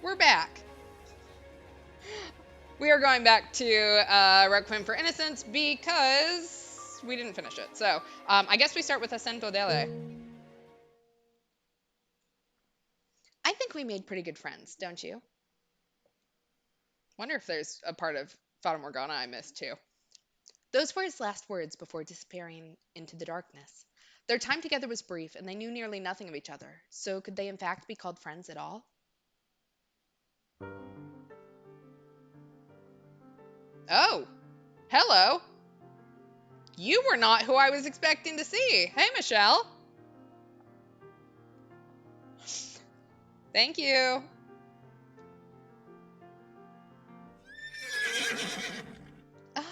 we're back. We are going back to Requiem for Innocence because we didn't finish it. So I guess we start with Assento Dele. I think we made pretty good friends, don't you? Wonder if there's a part of Fata Morgana I missed too. Those were his last words before disappearing into the darkness. Their time together was brief, and they knew nearly nothing of each other. So could they in fact be called friends at all? Oh, hello. You were not who I was expecting to see. Hey, Michel. Thank you. Uh,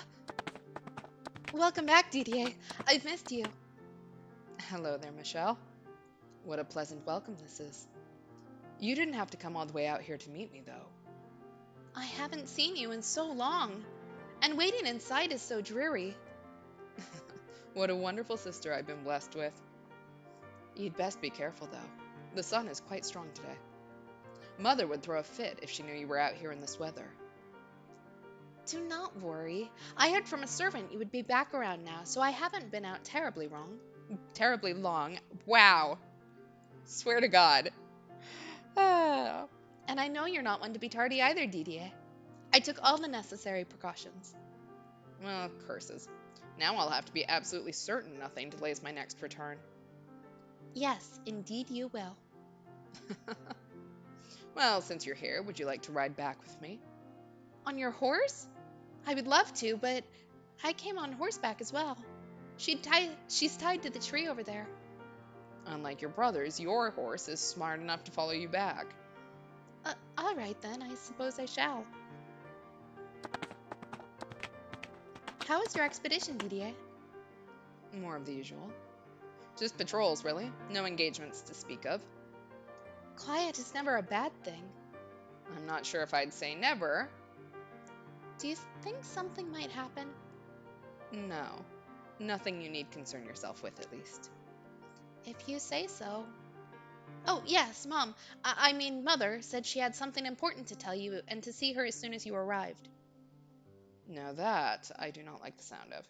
Welcome back, Didier. I've missed you. Hello there, Michel. What a pleasant welcome this is. You didn't have to come all the way out here to meet me, though. I haven't seen you in so long, and waiting inside is so dreary. What a wonderful sister I've been blessed with. You'd best be careful, though. The sun is quite strong today. Mother would throw a fit if she knew you were out here in this weather. Do not worry. I heard from a servant you would be back around now, so I haven't been out terribly wrong. Terribly long. Wow. Swear to God. Ah. And I know you're not one to be tardy either, Didier. I took all the necessary precautions. Well, curses. Now I'll have to be absolutely certain nothing delays my next return. Yes, indeed you will. Well, since you're here, would you like to ride back with me? On your horse? I would love to, but I came on horseback as well. She's tied to the tree over there. Unlike your brothers, your horse is smart enough to follow you back. All right then, I suppose I shall. How was your expedition, Didier? More of the usual. Just patrols, really. No engagements to speak of. Quiet is never a bad thing. I'm not sure if I'd say never. Do you think something might happen? No. Nothing you need concern yourself with, at least. If you say so. Oh, yes, Mom. I mean, Mother said she had something important to tell you and to see her as soon as you arrived. Now that I do not like the sound of.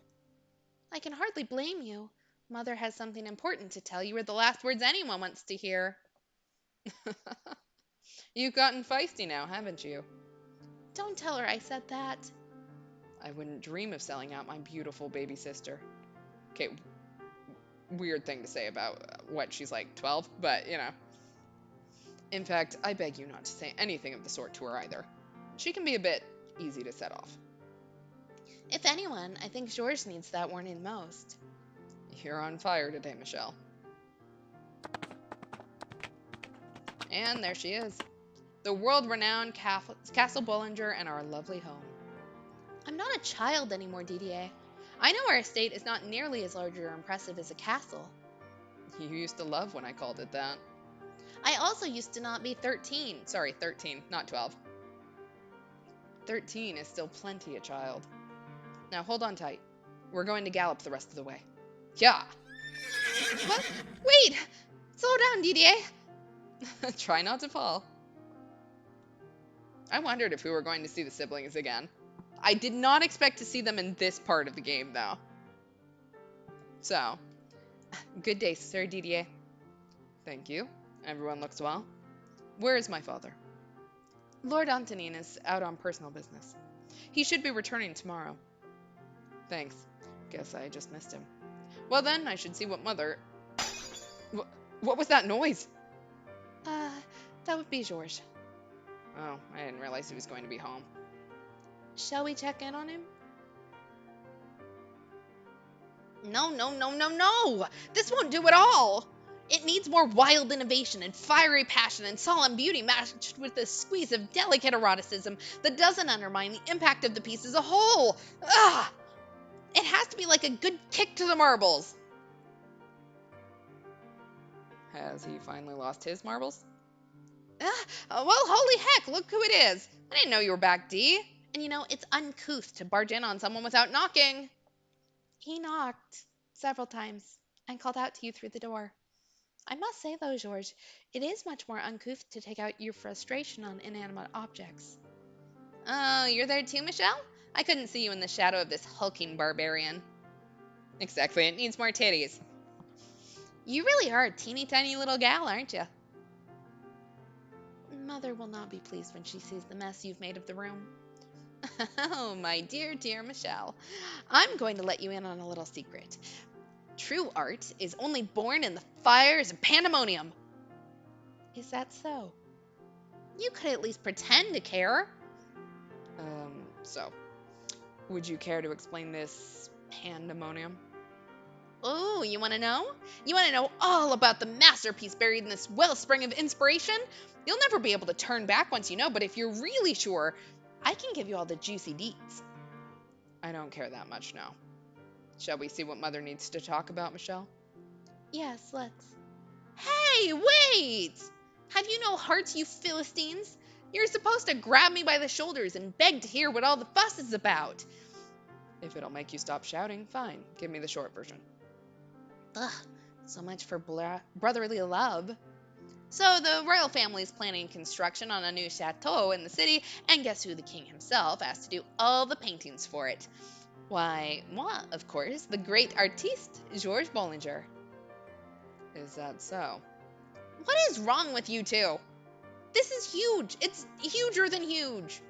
I can hardly blame you. Mother has something important to tell you, or the last words anyone wants to hear. You've gotten feisty now, haven't you? Don't tell her I said that. I wouldn't dream of selling out my beautiful baby sister. Okay, weird thing to say about what she's like 12, but you know. In fact, I beg you not to say anything of the sort to her either. She can be a bit easy to set off. If anyone, I think Georges needs that warning most. You're on fire today, Michel. And there she is. The world-renowned Castle Bollinger and our lovely home. I'm not a child anymore, Didier. I know our estate is not nearly as large or impressive as a castle. You used to love when I called it that. I also used to not be 13. Sorry, 13, not 12. 13 is still plenty a child. Now hold on tight. We're going to gallop the rest of the way. Yeah. What? Wait! Slow down, Didier. Try not to fall. I wondered if we were going to see the siblings again. I did not expect to see them in this part of the game, though. So, good day, Sir Didier. Thank you. Everyone looks well. Where is my father? Lord Antonin is out on personal business. He should be returning tomorrow. Thanks. Guess I just missed him. Well then, I should see what mother... What was that noise? That would be Georges. Oh, I didn't realize he was going to be home. Shall we check in on him? No, no, no, no, no! This won't do at all! It needs more wild innovation and fiery passion and solemn beauty matched with a squeeze of delicate eroticism that doesn't undermine the impact of the piece as a whole. Ugh! It has to be like a good kick to the marbles. Has he finally lost his marbles? Well, holy heck, look who it is. I didn't know you were back, Dee. And you know, it's uncouth to barge in on someone without knocking. He knocked several times and called out to you through the door. I must say, though, George, it is much more uncouth to take out your frustration on inanimate objects. Oh, you're there too, Michelle? I couldn't see you in the shadow of this hulking barbarian. Exactly, it needs more titties. You really are a teeny tiny little gal, aren't you? Mother will not be pleased when she sees the mess you've made of the room. Oh, my dear, dear Michelle. I'm going to let you in on a little secret. True art is only born in the fires of pandemonium. Is that so? You could at least pretend to care. So, would you care to explain this pandemonium? Oh, you want to know? You want to know all about the masterpiece buried in this wellspring of inspiration? You'll never be able to turn back once you know, but if you're really sure, I can give you all the juicy deets. I don't care that much now. Shall we see what Mother needs to talk about, Michelle? Yes, let's. Hey, wait! Have you no hearts, you Philistines? You're supposed to grab me by the shoulders and beg to hear what all the fuss is about. If it'll make you stop shouting, fine. Give me the short version. Ugh, so much for brotherly love. So the royal family is planning construction on a new chateau in the city, and guess who the king himself asked to do all the paintings for it? Why, moi, of course, the great artiste, Georges Bollinger. Is that so? What is wrong with you two? This is huge. It's huger than huge.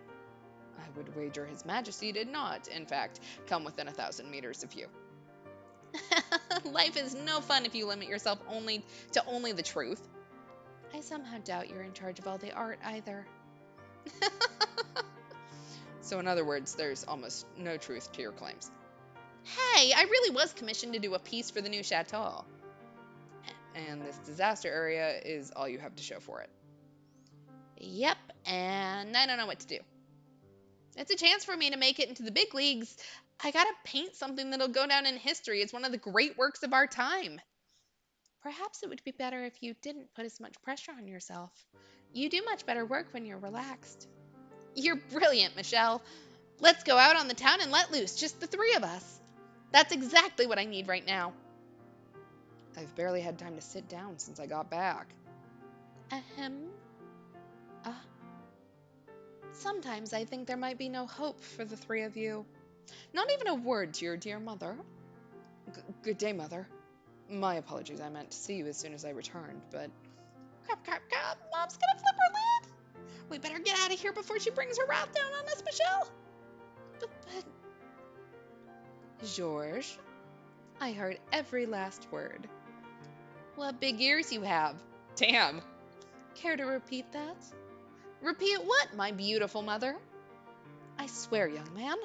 I would wager His Majesty did not, in fact, come within 1,000 meters of you. Life is no fun if you limit yourself only the truth. I somehow doubt you're in charge of all the art either. So in other words, there's almost no truth to your claims. Hey, I really was commissioned to do a piece for the new chateau. And this disaster area is all you have to show for it. Yep, and I don't know what to do. It's a chance for me to make it into the big leagues. I gotta paint something that'll go down in history as one of the great works of our time. Perhaps it would be better if you didn't put as much pressure on yourself. You do much better work when you're relaxed. You're brilliant, Michelle. Let's go out on the town and let loose, just the three of us. That's exactly what I need right now. I've barely had time to sit down since I got back. Ahem. Sometimes I think there might be no hope for the three of you. Not even a word to your dear mother. Good day, Mother. My apologies, I meant to see you as soon as I returned, but... Crap, crap, crap, Mom's gonna flip her lid! We better get out of here before she brings her wrath down on us, Michelle! But... Georges, I heard every last word. What big ears you have. Damn. Care to repeat that? Repeat what, my beautiful mother? I swear, young man.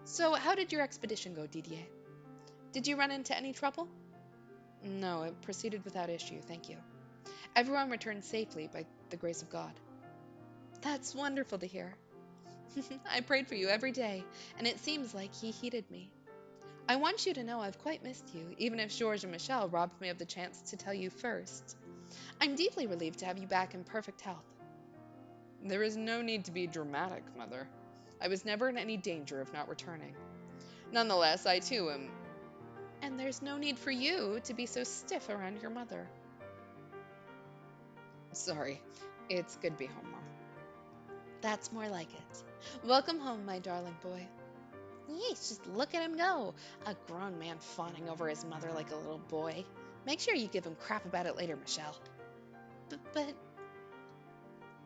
So, how did your expedition go, Didier? Did you run into any trouble? No, it proceeded without issue, thank you. Everyone returned safely by the grace of God. That's wonderful to hear. I prayed for you every day, and it seems like He heeded me. I want you to know I've quite missed you, even if Georges and Michel robbed me of the chance to tell you first. I'm deeply relieved to have you back in perfect health. There is no need to be dramatic, Mother. I was never in any danger of not returning. Nonetheless, I too am... And there's no need for you to be so stiff around your mother. Sorry. It's good to be home, Mom. That's more like it. Welcome home, my darling boy. Yeesh, just look at him go. A grown man fawning over his mother like a little boy. Make sure you give him crap about it later, Michelle. But...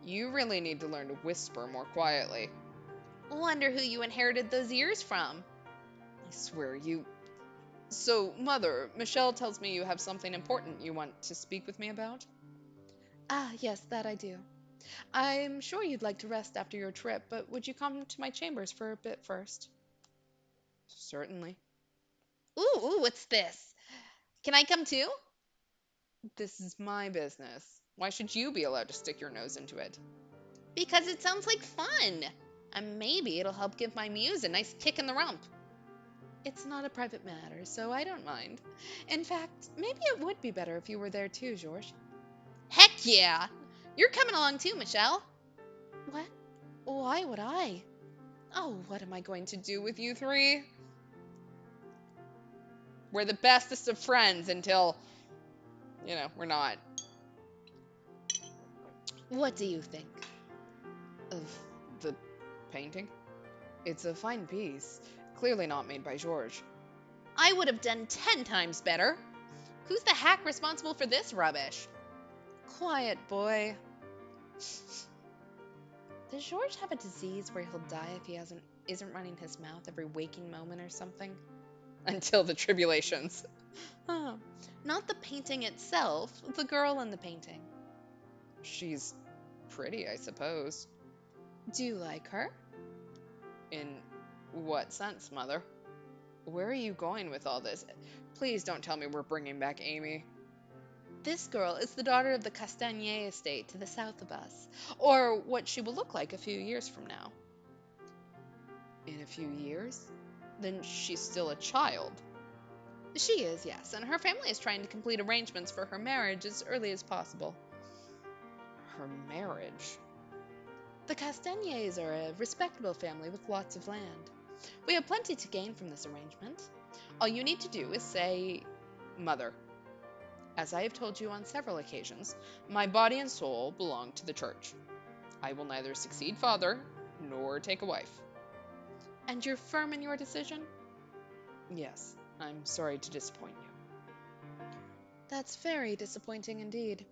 You really need to learn to whisper more quietly. Wonder who you inherited those ears from. I swear, you... So, Mother, Michelle tells me you have something important you want to speak with me about? Ah, yes, that I do. I'm sure you'd like to rest after your trip, but would you come to my chambers for a bit first? Certainly. Ooh, what's this? Can I come too? This is my business. Why should you be allowed to stick your nose into it? Because it sounds like fun. And maybe it'll help give my muse a nice kick in the rump. It's not a private matter, so I don't mind. In fact, maybe it would be better if you were there too, Georges. Heck yeah! You're coming along too, Michelle. What? Why would I? Oh, what am I going to do with you three? We're the bestest of friends until... we're not. What do you think of the painting? It's a fine piece, clearly not made by Georges. I would have done 10 times better. Who's the hack responsible for this rubbish? Quiet, boy. Does George have a disease where he'll die if he isn't running his mouth every waking moment or something? Until the tribulations. Oh, not the painting itself, the girl in the painting. She's pretty, I suppose. Do you like her? In what sense, Mother? Where are you going with all this? Please don't tell me we're bringing back Amy. This girl is the daughter of the Castagnier estate to the south of us, or what she will look like a few years from now. In a few years? Then she's still a child. She is, yes, and her family is trying to complete arrangements for her marriage as early as possible. Her marriage? The Castagners are a respectable family with lots of land. We have plenty to gain from this arrangement. All you need to do is say, Mother. As I have told you on several occasions, my body and soul belong to the church. I will neither succeed father nor take a wife. And you're firm in your decision? Yes, I'm sorry to disappoint you. That's very disappointing indeed.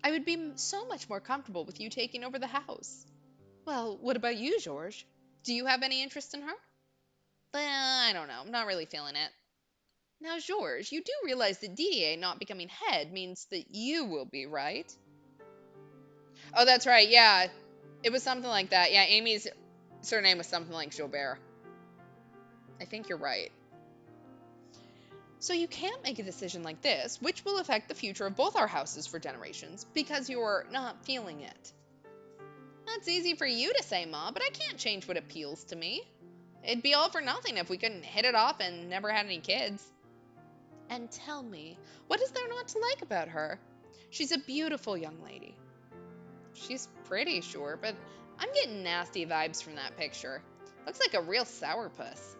I would be so much more comfortable with you taking over the house. Well, what about you, George? Do you have any interest in her? I don't know. I'm not really feeling it. Now, George, you do realize that Didier not becoming head means that you will be, right? Oh, that's right. Yeah, it was something like that. Yeah, Amy's surname was something like Gilbert. I think you're right. So you can't make a decision like this, which will affect the future of both our houses for generations, because you're not feeling it. That's easy for you to say, Ma, but I can't change what appeals to me. It'd be all for nothing if we couldn't hit it off and never had any kids. And tell me, what is there not to like about her? She's a beautiful young lady. She's pretty, sure, but I'm getting nasty vibes from that picture. Looks like a real sourpuss.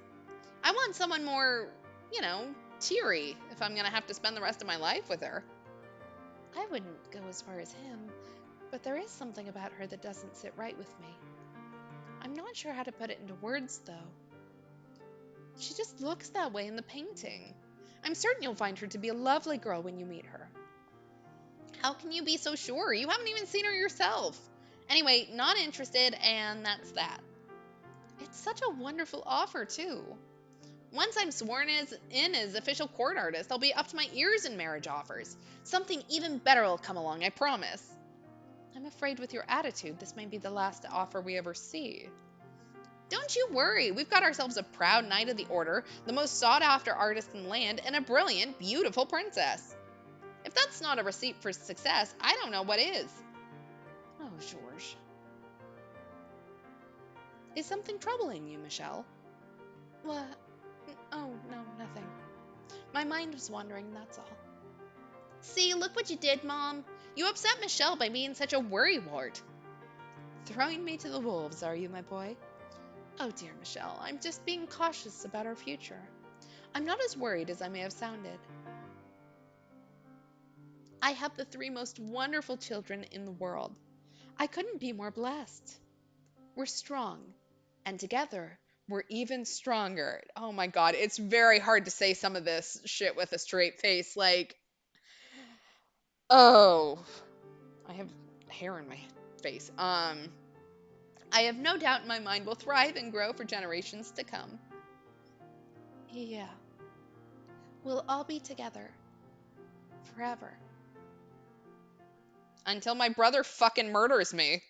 I want someone more, you know, teary if I'm gonna have to spend the rest of my life with her. I wouldn't go as far as him, but there is something about her that doesn't sit right with me. I'm not sure how to put it into words, though. She just looks that way in the painting. I'm certain you'll find her to be a lovely girl when you meet her. How can you be so sure? You haven't even seen her yourself. Anyway, not interested, and that's that. It's such a wonderful offer, too. Once I'm sworn in as official court artist, I'll be up to my ears in marriage offers. Something even better will come along, I promise. I'm afraid with your attitude, this may be the last offer we ever see. Don't you worry, we've got ourselves a proud knight of the order, the most sought-after artist in the land, and a brilliant, beautiful princess. If that's not a receipt for success, I don't know what is. Oh, Georges. Is something troubling you, Michel? What? Oh, no, nothing. My mind was wandering, that's all. See, look what you did, Mom. You upset Michel by being such a worrywart. Throwing me to the wolves, are you, my boy? Oh, dear Michel, I'm just being cautious about our future. I'm not as worried as I may have sounded. I have the three most wonderful children in the world. I couldn't be more blessed. We're strong, and together, we're even stronger. Oh my God, it's very hard to say some of this shit with a straight face. Like, oh, I have hair in my face. I have no doubt in my mind we'll thrive and grow for generations to come. Yeah, we'll all be together forever. Until my brother fucking murders me.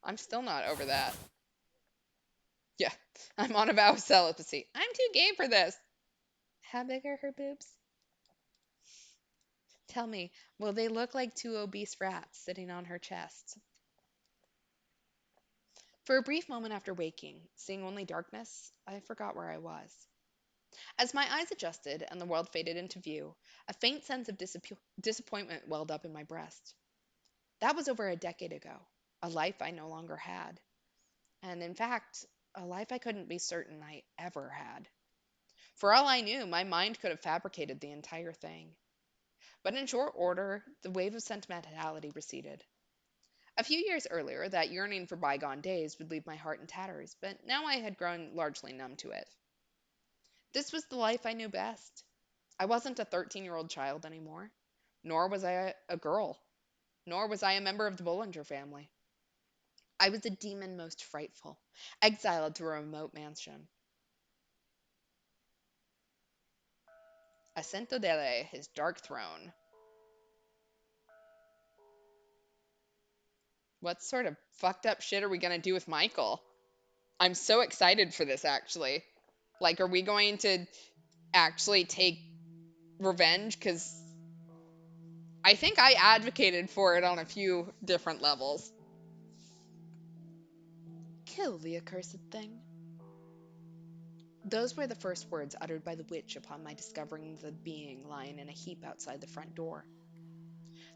I'm still not over that. Yeah, I'm on a vow of celibacy. I'm too gay for this. How big are her boobs? Tell me, will they look like two obese rats sitting on her chest? For a brief moment after waking, seeing only darkness, I forgot where I was. As my eyes adjusted and the world faded into view, a faint sense of disappointment welled up in my breast. That was over a decade ago, a life I no longer had. And in fact, a life I couldn't be certain I ever had. For all I knew, my mind could have fabricated the entire thing. But in short order, the wave of sentimentality receded. A few years earlier, that yearning for bygone days would leave my heart in tatters, but now I had grown largely numb to it. This was the life I knew best. I wasn't a 13-year-old child anymore, nor was I a girl, nor was I a member of the Bollinger family. I was a demon most frightful, exiled to a remote mansion. Assento Dele, his dark throne. What sort of fucked up shit are we gonna do with Michael? I'm so excited for this, actually. Like, are we going to actually take revenge? Because I think I advocated for it on a few different levels. Kill the accursed thing. Those were the first words uttered by the witch upon my discovering the being lying in a heap outside the front door.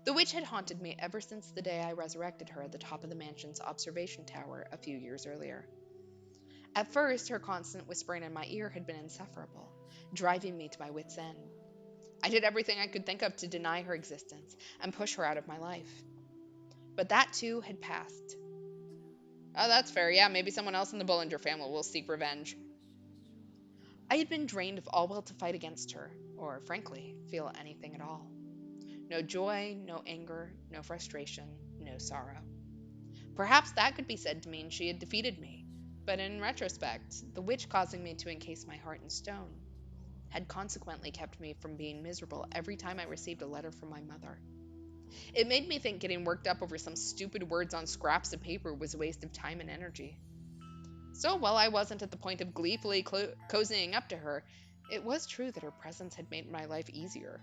The witch had haunted me ever since the day I resurrected her at the top of the mansion's observation tower a few years earlier. At first, her constant whispering in my ear had been insufferable, driving me to my wits' end. I did everything I could think of to deny her existence and push her out of my life. But that too had passed. Oh, that's fair. Yeah, maybe someone else in the Bullinger family will seek revenge. I had been drained of all will to fight against her, or frankly, feel anything at all. No joy, no anger, no frustration, no sorrow. Perhaps that could be said to mean she had defeated me, but in retrospect, the witch causing me to encase my heart in stone had consequently kept me from being miserable every time I received a letter from my mother. It made me think getting worked up over some stupid words on scraps of paper was a waste of time and energy. So while I wasn't at the point of gleefully cozying up to her, it was true that her presence had made my life easier.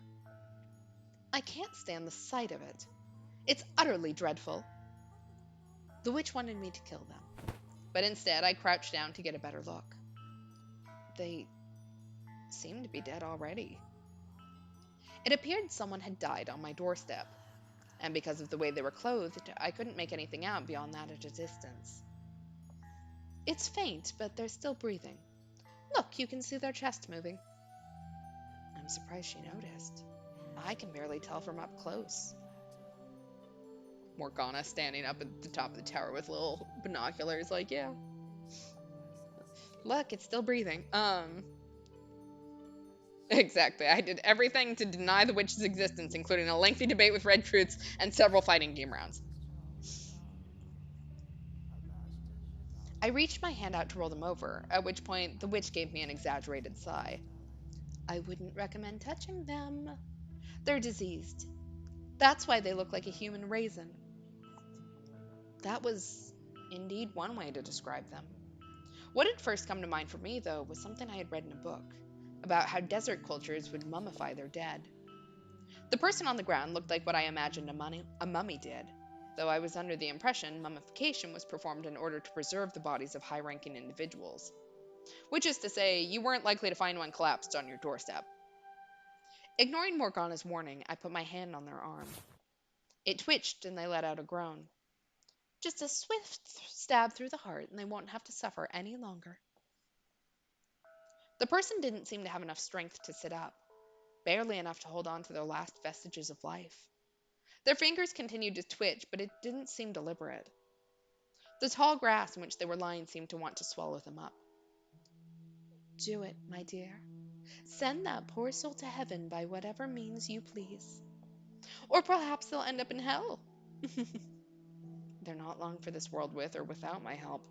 I can't stand the sight of it. It's utterly dreadful. The witch wanted me to kill them, but instead I crouched down to get a better look. They seemed to be dead already. It appeared someone had died on my doorstep, and because of the way they were clothed, I couldn't make anything out beyond that at a distance. It's faint, but they're still breathing. Look, you can see their chest moving. I'm surprised she noticed. I can barely tell from up close. Morgana standing up at the top of the tower with little binoculars, like, yeah. Look, it's still breathing. Exactly. I did everything to deny the witch's existence, including a lengthy debate with Red Truths and several fighting game rounds. I reached my hand out to roll them over, at which point the witch gave me an exaggerated sigh. I wouldn't recommend touching them. They're diseased. That's why they look like a human raisin. That was indeed one way to describe them. What had first come to mind for me, though, was something I had read in a book about how desert cultures would mummify their dead. The person on the ground looked like what I imagined a mummy did, though I was under the impression mummification was performed in order to preserve the bodies of high ranking individuals. Which is to say, you weren't likely to find one collapsed on your doorstep. Ignoring Morgana's warning, I put my hand on their arm. It twitched and they let out a groan. Just a swift stab through the heart and they won't have to suffer any longer. The person didn't seem to have enough strength to sit up, barely enough to hold on to their last vestiges of life. Their fingers continued to twitch, but it didn't seem deliberate. The tall grass in which they were lying seemed to want to swallow them up. Do it, my dear. Send that poor soul to heaven by whatever means you please. Or perhaps they'll end up in hell. They're not long for this world with or without my help.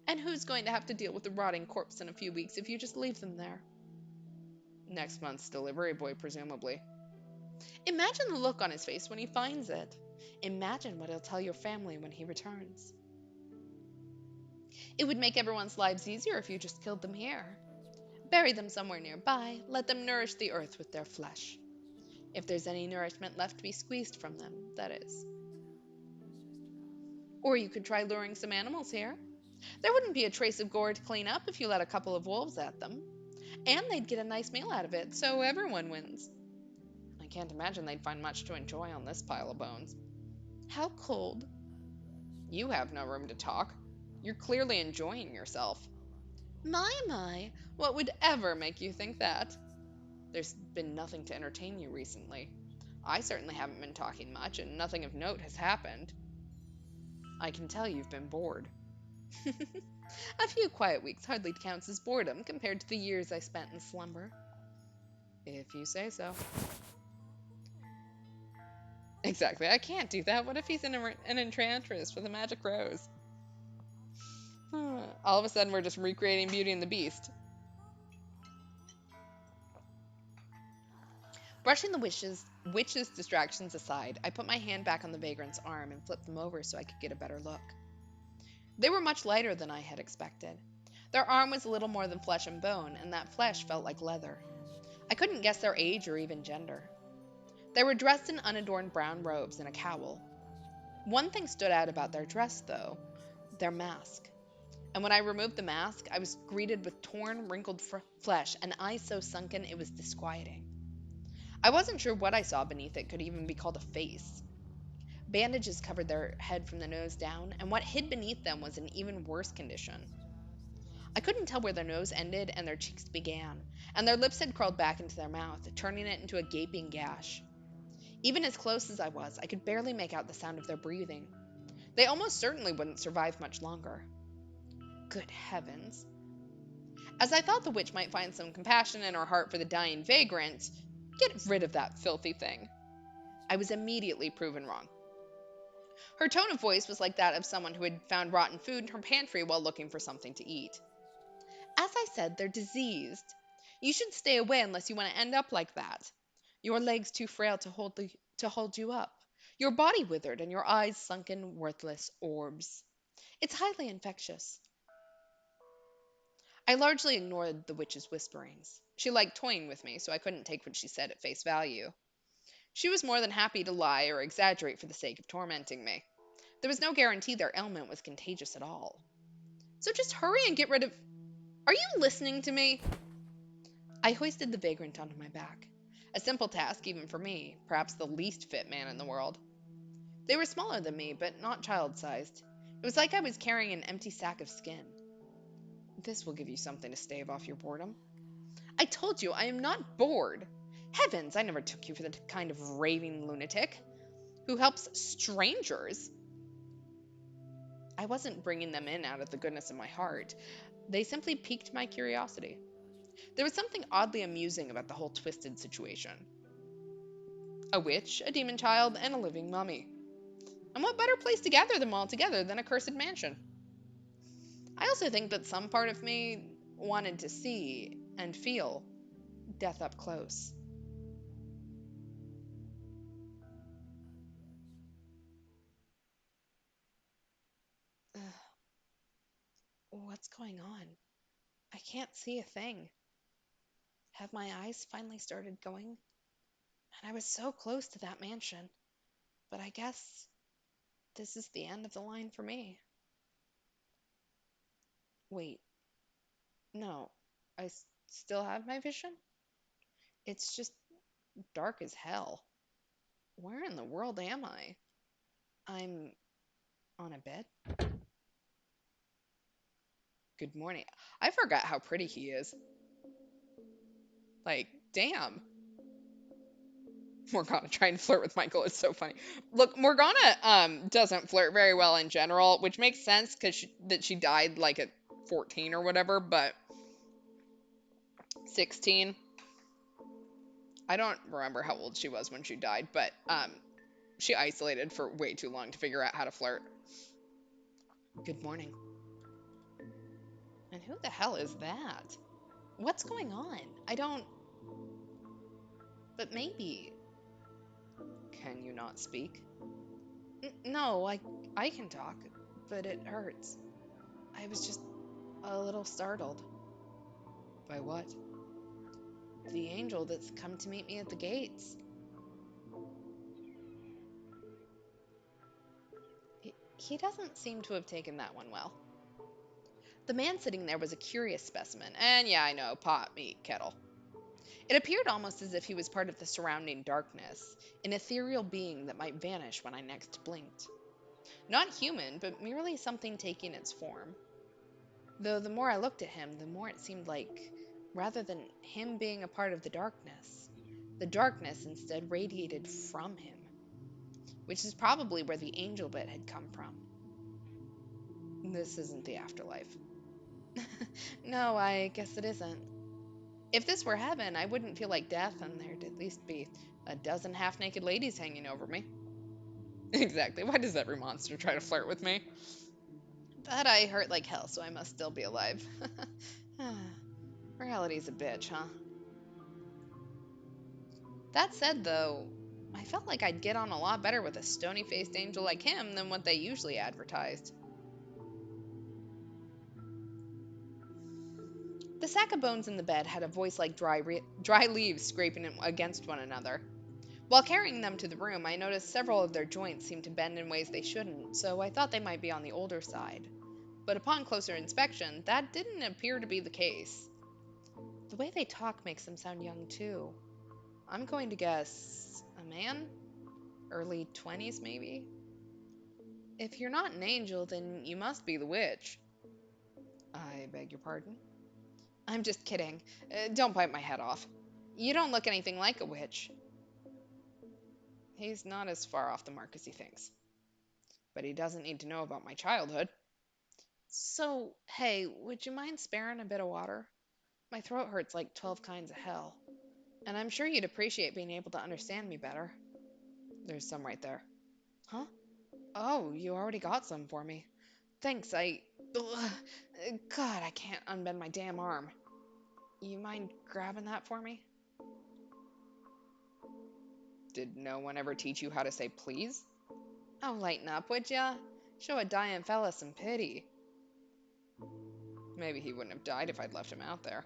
And who's going to have to deal with the rotting corpse in a few weeks if you just leave them there? Next month's delivery boy, presumably. Imagine the look on his face when he finds it. Imagine what he'll tell your family when he returns. It would make everyone's lives easier if you just killed them here. Bury them somewhere nearby, let them nourish the earth with their flesh. If there's any nourishment left to be squeezed from them, that is. Or you could try luring some animals here. There wouldn't be a trace of gore to clean up if you let a couple of wolves at them. And they'd get a nice meal out of it, so everyone wins. I can't imagine they'd find much to enjoy on this pile of bones. How cold. You have no room to talk. You're clearly enjoying yourself. My, what would ever make you think that? There's been nothing to entertain you recently. I certainly haven't been talking much, and nothing of note has happened. I can tell you've been bored. A few quiet weeks hardly counts as boredom compared to the years I spent in slumber. If you say so. Exactly, I can't do that. What if he's an enchantress with a magic rose? All of a sudden, we're just recreating Beauty and the Beast. Brushing the witch's distractions aside, I put my hand back on the vagrant's arm and flipped them over so I could get a better look. They were much lighter than I had expected. Their arm was a little more than flesh and bone, and that flesh felt like leather. I couldn't guess their age or even gender. They were dressed in unadorned brown robes and a cowl. One thing stood out about their dress, though: their mask. And when I removed the mask, I was greeted with torn, wrinkled flesh and eyes so sunken it was disquieting. I wasn't sure what I saw beneath it could even be called a face. Bandages covered their head from the nose down, and what hid beneath them was in even worse condition. I couldn't tell where their nose ended and their cheeks began, and their lips had crawled back into their mouth, turning it into a gaping gash. Even as close as I was, I could barely make out the sound of their breathing. They almost certainly wouldn't survive much longer. Good heavens. As I thought the witch might find some compassion in her heart for the dying vagrant, get rid of that filthy thing. I was immediately proven wrong. Her tone of voice was like that of someone who had found rotten food in her pantry while looking for something to eat. As I said, they're diseased. You should stay away unless you want to end up like that. Your legs too frail to hold you up. Your body withered and your eyes sunken, worthless orbs. It's highly infectious. I largely ignored the witch's whisperings. She liked toying with me, so I couldn't take what she said at face value. She was more than happy to lie or exaggerate for the sake of tormenting me. There was no guarantee their ailment was contagious at all. So just hurry and get rid of. Are you listening to me? I hoisted the vagrant onto my back. A simple task even for me, perhaps the least fit man in the world. They were smaller than me, but not child-sized. It was like I was carrying an empty sack of skin. This will give you something to stave off your boredom. I told you I am not bored. Heavens, I never took you for the kind of raving lunatic who helps strangers. I wasn't bringing them in out of the goodness of my heart. They simply piqued my curiosity. There was something oddly amusing about the whole twisted situation. A witch, a demon child, and a living mummy. And what better place to gather them all together than a cursed mansion? I also think that some part of me wanted to see and feel death up close. Ugh, what's going on? I can't see a thing. Have my eyes finally started going? And I was so close to that mansion. But I guess this is the end of the line for me. Wait, no. Still have my vision? It's just dark as hell. Where in the world am I? I'm on a bed? Good morning. I forgot how pretty he is. Like, damn. Morgana trying to flirt with Michael is so funny. Look, Morgana doesn't flirt very well in general, which makes sense because she died like at 14 or whatever, but 16. I don't remember how old she was when she died, but she isolated for way too long to figure out how to flirt. Good morning. And who the hell is that? What's going on? I don't. But maybe. Can you not speak? No, I can talk, but it hurts. I was just a little startled. By what? The angel that's come to meet me at the gates. He doesn't seem to have taken that one well. The man sitting there was a curious specimen, and yeah, I know, pot, meat, kettle. It appeared almost as if he was part of the surrounding darkness, an ethereal being that might vanish when I next blinked. Not human, but merely something taking its form. Though the more I looked at him, the more it seemed like, rather than him being a part of the darkness instead radiated from him, which is probably where the angel bit had come from. This isn't the afterlife. No, I guess it isn't. If this were heaven, I wouldn't feel like death, and there'd at least be a dozen half naked ladies hanging over me. Exactly. Why does every monster try to flirt with me? But I hurt like hell, so I must still be alive. Reality's a bitch, huh? That said, though, I felt like I'd get on a lot better with a stony faced angel like him than what they usually advertised. The sack of bones in the bed had a voice like dry leaves scraping against one another. While carrying them to the room, I noticed several of their joints seemed to bend in ways they shouldn't, so I thought they might be on the older side. But upon closer inspection, that didn't appear to be the case. The way they talk makes them sound young, too. I'm going to guess a man? Early 20s, maybe? If you're not an angel, then you must be the witch. I beg your pardon? I'm just kidding. Don't bite my head off. You don't look anything like a witch. He's not as far off the mark as he thinks. But he doesn't need to know about my childhood. So, hey, would you mind sparing a bit of water? My throat hurts like 12 kinds of hell. And I'm sure you'd appreciate being able to understand me better. There's some right there. Huh? Oh, you already got some for me. Thanks, Ugh. God, I can't unbend my damn arm. You mind grabbing that for me? Did no one ever teach you how to say please? Oh, lighten up, would ya? Show a dying fella some pity. Maybe he wouldn't have died if I'd left him out there.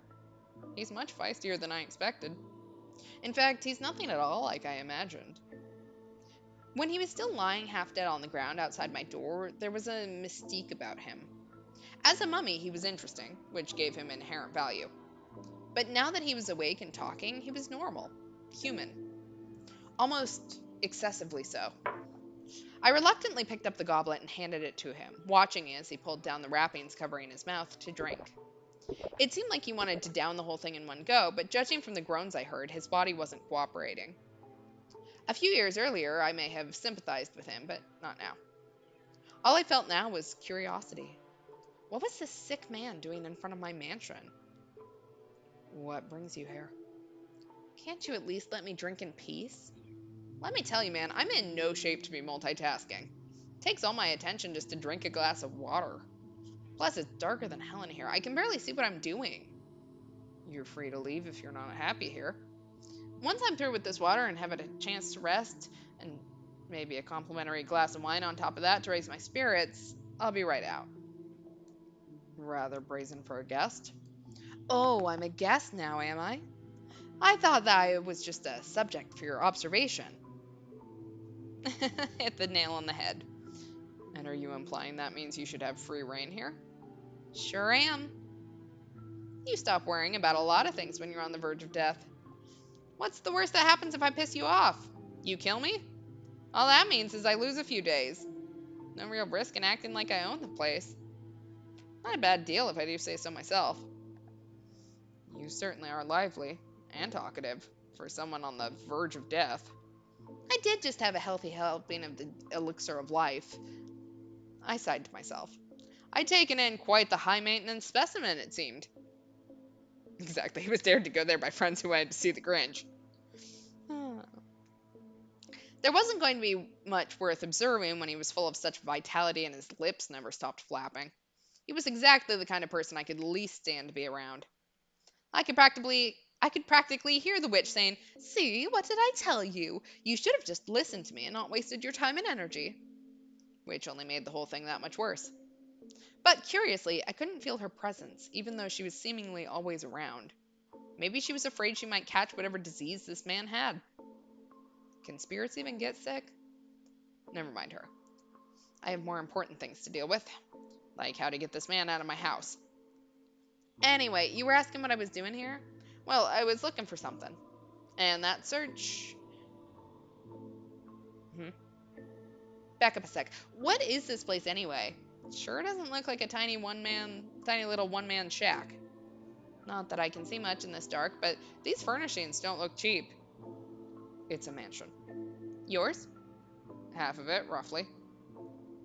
He's much feistier than I expected. In fact, he's nothing at all like I imagined. When he was still lying half dead on the ground outside my door, there was a mystique about him. As a mummy, he was interesting, which gave him inherent value. But now that he was awake and talking, he was normal, human, almost excessively so. I reluctantly picked up the goblet and handed it to him, watching as he pulled down the wrappings covering his mouth to drink. It seemed like he wanted to down the whole thing in one go, but judging from the groans I heard, his body wasn't cooperating. A few years earlier, I may have sympathized with him, but not now. All I felt now was curiosity. What was this sick man doing in front of my mansion? What brings you here? Can't you at least let me drink in peace? Let me tell you, man, I'm in no shape to be multitasking. It takes all my attention just to drink a glass of water. Plus, it's darker than hell in here. I can barely see what I'm doing. You're free to leave if you're not happy here. Once I'm through with this water and have had a chance to rest, and maybe a complimentary glass of wine on top of that to raise my spirits, I'll be right out. Rather brazen for a guest. Oh, I'm a guest now, am I? I thought that I was just a subject for your observation. Hit the nail on the head. And are you implying that means you should have free reign here? Sure am. You stop worrying about a lot of things when you're on the verge of death. What's the worst that happens if I piss you off? You kill me? All that means is I lose a few days. No real risk in acting like I own the place. Not a bad deal if I do say so myself. You certainly are lively and talkative for someone on the verge of death. I did just have a healthy helping of the elixir of life. I sighed to myself. I'd taken in quite the high-maintenance specimen, it seemed. Exactly, he was dared to go there by friends who wanted to see the Grinch. There wasn't going to be much worth observing when he was full of such vitality and his lips never stopped flapping. He was exactly the kind of person I could least stand to be around. I could practically hear the witch saying, "See, what did I tell you? You should have just listened to me and not wasted your time and energy." Which only made the whole thing that much worse. But curiously, I couldn't feel her presence, even though she was seemingly always around. Maybe she was afraid she might catch whatever disease this man had. Can spirits even get sick? Never mind her. I have more important things to deal with, like how to get this man out of my house. Anyway, you were asking what I was doing here? Well, I was looking for something. And that search... Hmm. Back up a sec. What is this place anyway? Sure doesn't look like a tiny one-man tiny little one-man shack. Not that I can see much in this dark, but these furnishings don't look cheap. It's a mansion. Yours? Half of it, roughly.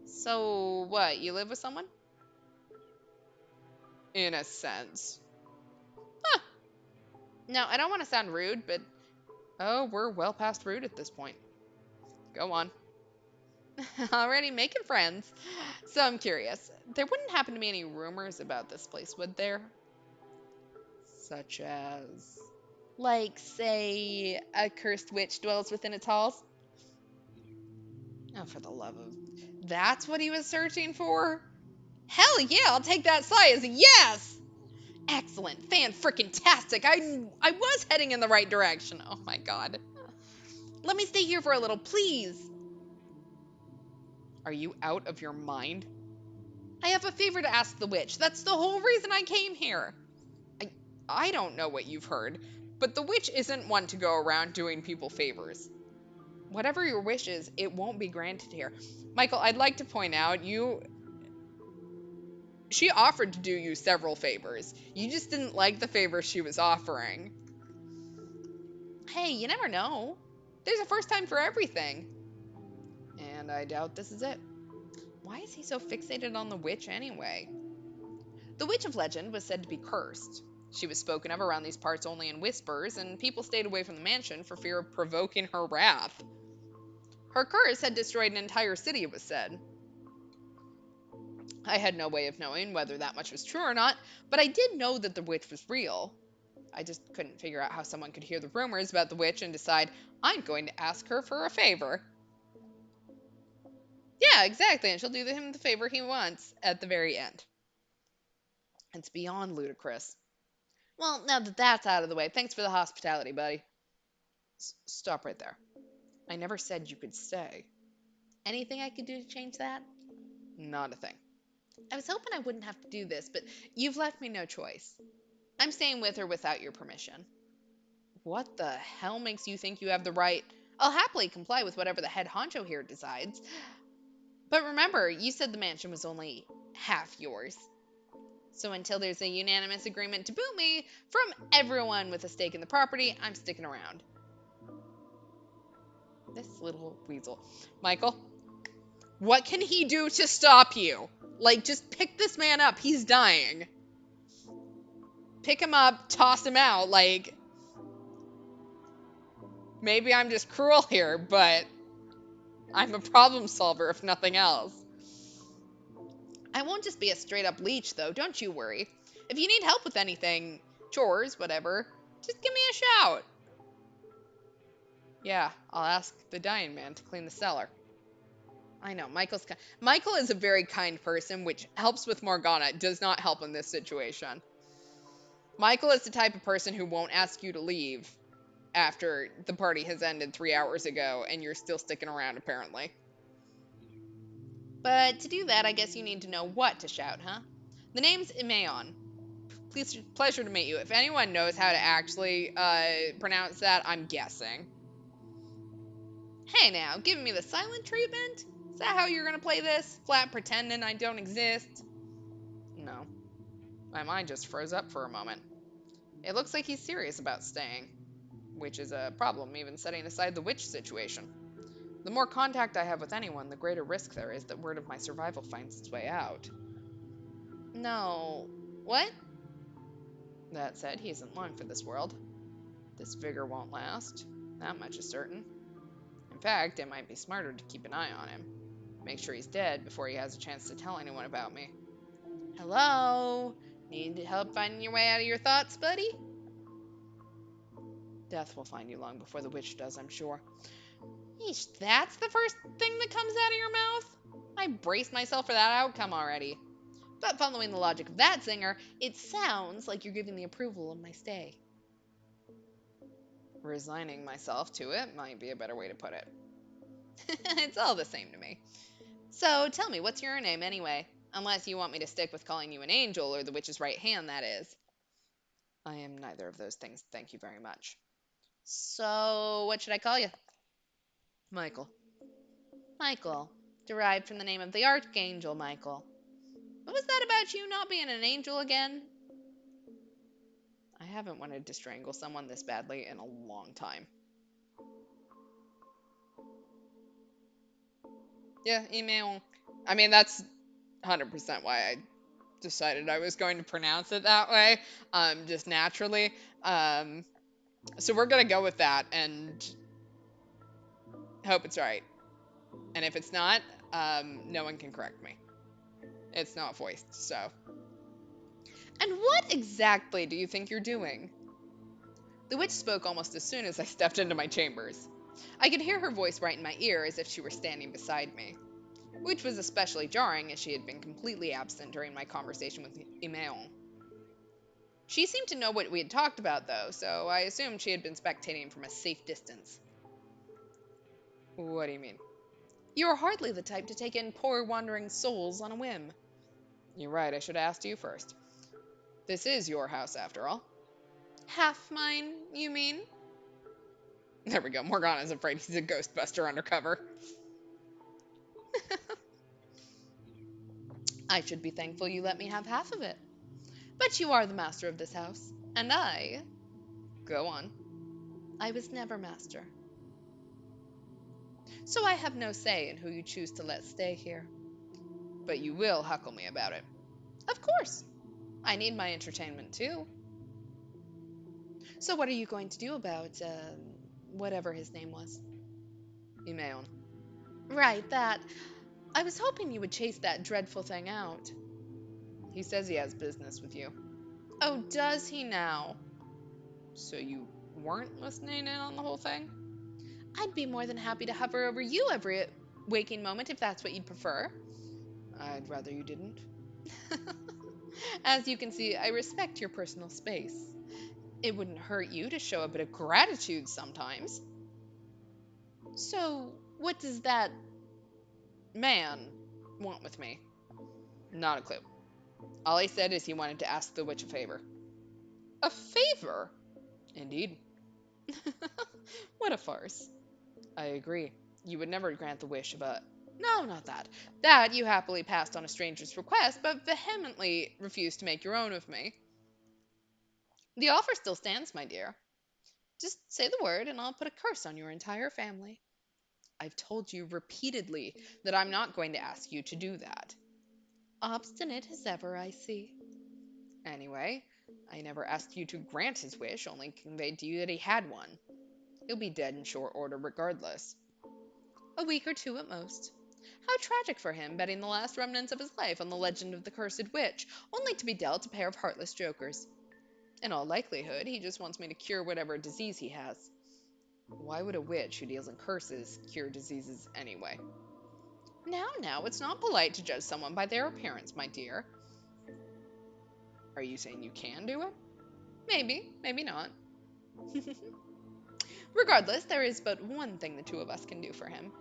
So, what, you live with someone? In a sense. Huh. Now, I don't want to sound rude, but... Oh, we're well past rude at this point. Go on. Already making friends. So I'm curious. There wouldn't happen to be any rumors about this place, would there? Such as... Like, say, a cursed witch dwells within its halls? Oh, for the love of... That's what he was searching for? Hell yeah, I'll take that sigh as a yes! Excellent, fan-frickin-tastic. I was heading in the right direction. Oh my god. Let me stay here for a little, please. Are you out of your mind? I have a favor to ask the witch. That's the whole reason I came here. I, I don't know what you've heard, but the witch isn't one to go around doing people favors. Whatever your wish is, it won't be granted here. Michael, I'd like to point out, she offered to do you several favors. You just didn't like the favor she was offering. Hey, you never know. There's a first time for everything. And I doubt this is it. Why is he so fixated on the witch anyway? The witch of legend was said to be cursed. She was spoken of around these parts only in whispers, and people stayed away from the mansion for fear of provoking her wrath. Her curse had destroyed an entire city, it was said. I had no way of knowing whether that much was true or not, but I did know that the witch was real. I just couldn't figure out how someone could hear the rumors about the witch and decide, I'm going to ask her for a favor. Yeah, exactly, and she'll do him the favor he wants at the very end. It's beyond ludicrous. Well, now that that's out of the way, thanks for the hospitality, buddy. Stop right there. I never said you could stay. Anything I could do to change that? Not a thing. I was hoping I wouldn't have to do this, but you've left me no choice. I'm staying with her without your permission. What the hell makes you think you have the right? I'll happily comply with whatever the head honcho here decides. But remember, you said the mansion was only half yours. So until there's a unanimous agreement to boot me from everyone with a stake in the property, I'm sticking around. This little weasel. Michael, what can he do to stop you? Like, just pick this man up. He's dying. Pick him up, toss him out. Like, maybe I'm just cruel here, but I'm a problem solver, if nothing else. I won't just be a straight-up leech, though. Don't you worry. If you need help with anything, chores, whatever, just give me a shout. Yeah, I'll ask the dying man to clean the cellar. I know, Michael is a very kind person, which helps with Morgana. It does not help in this situation. Michael is the type of person who won't ask you to leave after the party has ended 3 hours ago and you're still sticking around, apparently. But to do that, I guess you need to know what to shout, huh? The name's Imeon. Pleasure to meet you. If anyone knows how to actually pronounce that, I'm guessing. Hey now, giving me the silent treatment? Is that how you're gonna play this? Flat pretending I don't exist? No. My mind just froze up for a moment. It looks like he's serious about staying. Which is a problem, even setting aside the witch situation. The more contact I have with anyone, the greater risk there is that word of my survival finds its way out. No. What? That said, he isn't long for this world. This vigor won't last. That much is certain. In fact, it might be smarter to keep an eye on him. Make sure he's dead before he has a chance to tell anyone about me. Hello? Need help finding your way out of your thoughts, buddy? Death will find you long before the witch does, I'm sure. Yeesh, that's the first thing that comes out of your mouth? I braced myself for that outcome already. But following the logic of that zinger, it sounds like you're giving the approval of my stay. Resigning myself to it might be a better way to put it. It's all the same to me. So tell me, what's your name anyway? Unless you want me to stick with calling you an angel or the witch's right hand, that is. I am neither of those things, thank you very much. So, what should I call you? Michael. Michael, derived from the name of the Archangel Michael. What was that about you not being an angel again? I haven't wanted to strangle someone this badly in a long time. Yeah, email. I mean, that's 100% why I decided I was going to pronounce it that way, just naturally. Um, so we're gonna go with that and hope it's right. And if it's not, no one can correct me. It's not voiced, so. And what exactly do you think you're doing? The witch spoke almost as soon as I stepped into my chambers. I could hear her voice right in my ear as if she were standing beside me, which was especially jarring as she had been completely absent during my conversation with Imeon. She seemed to know what we had talked about, though, so I assumed she had been spectating from a safe distance. What do you mean? You are hardly the type to take in poor wandering souls on a whim. You're right, I should have asked you first. This is your house, after all. Half mine, you mean? There we go. Morgana's afraid he's a ghostbuster undercover. I should be thankful you let me have half of it. But you are the master of this house, and I... Go on. I was never master. So I have no say in who you choose to let stay here. But you will huckle me about it. Of course. I need my entertainment, too. So what are you going to do about, whatever his name was? Imeon. Right, that. I was hoping you would chase that dreadful thing out. He says he has business with you. Oh, does he now? So you weren't listening in on the whole thing? I'd be more than happy to hover over you every waking moment if that's what you'd prefer. I'd rather you didn't. As you can see, I respect your personal space. It wouldn't hurt you to show a bit of gratitude sometimes. So, what does that man want with me? Not a clue. All he said is he wanted to ask the witch a favor. A favor? Indeed. What a farce. I agree. You would never grant the wish of a... No, not that. That you happily passed on a stranger's request, but vehemently refused to make your own of me. The offer still stands, my dear. Just say the word, and I'll put a curse on your entire family. I've told you repeatedly that I'm not going to ask you to do that. Obstinate as ever, I see. Anyway, I never asked you to grant his wish, only conveyed to you that he had one. He'll be dead in short order regardless. A week or two at most. How tragic for him, betting the last remnants of his life on the legend of the cursed witch, only to be dealt a pair of heartless jokers. In all likelihood, he just wants me to cure whatever disease he has. Why would a witch who deals in curses cure diseases anyway? Now, it's not polite to judge someone by their appearance, my dear. Are you saying you can do it? Maybe, maybe not. Regardless, there is but one thing the two of us can do for him.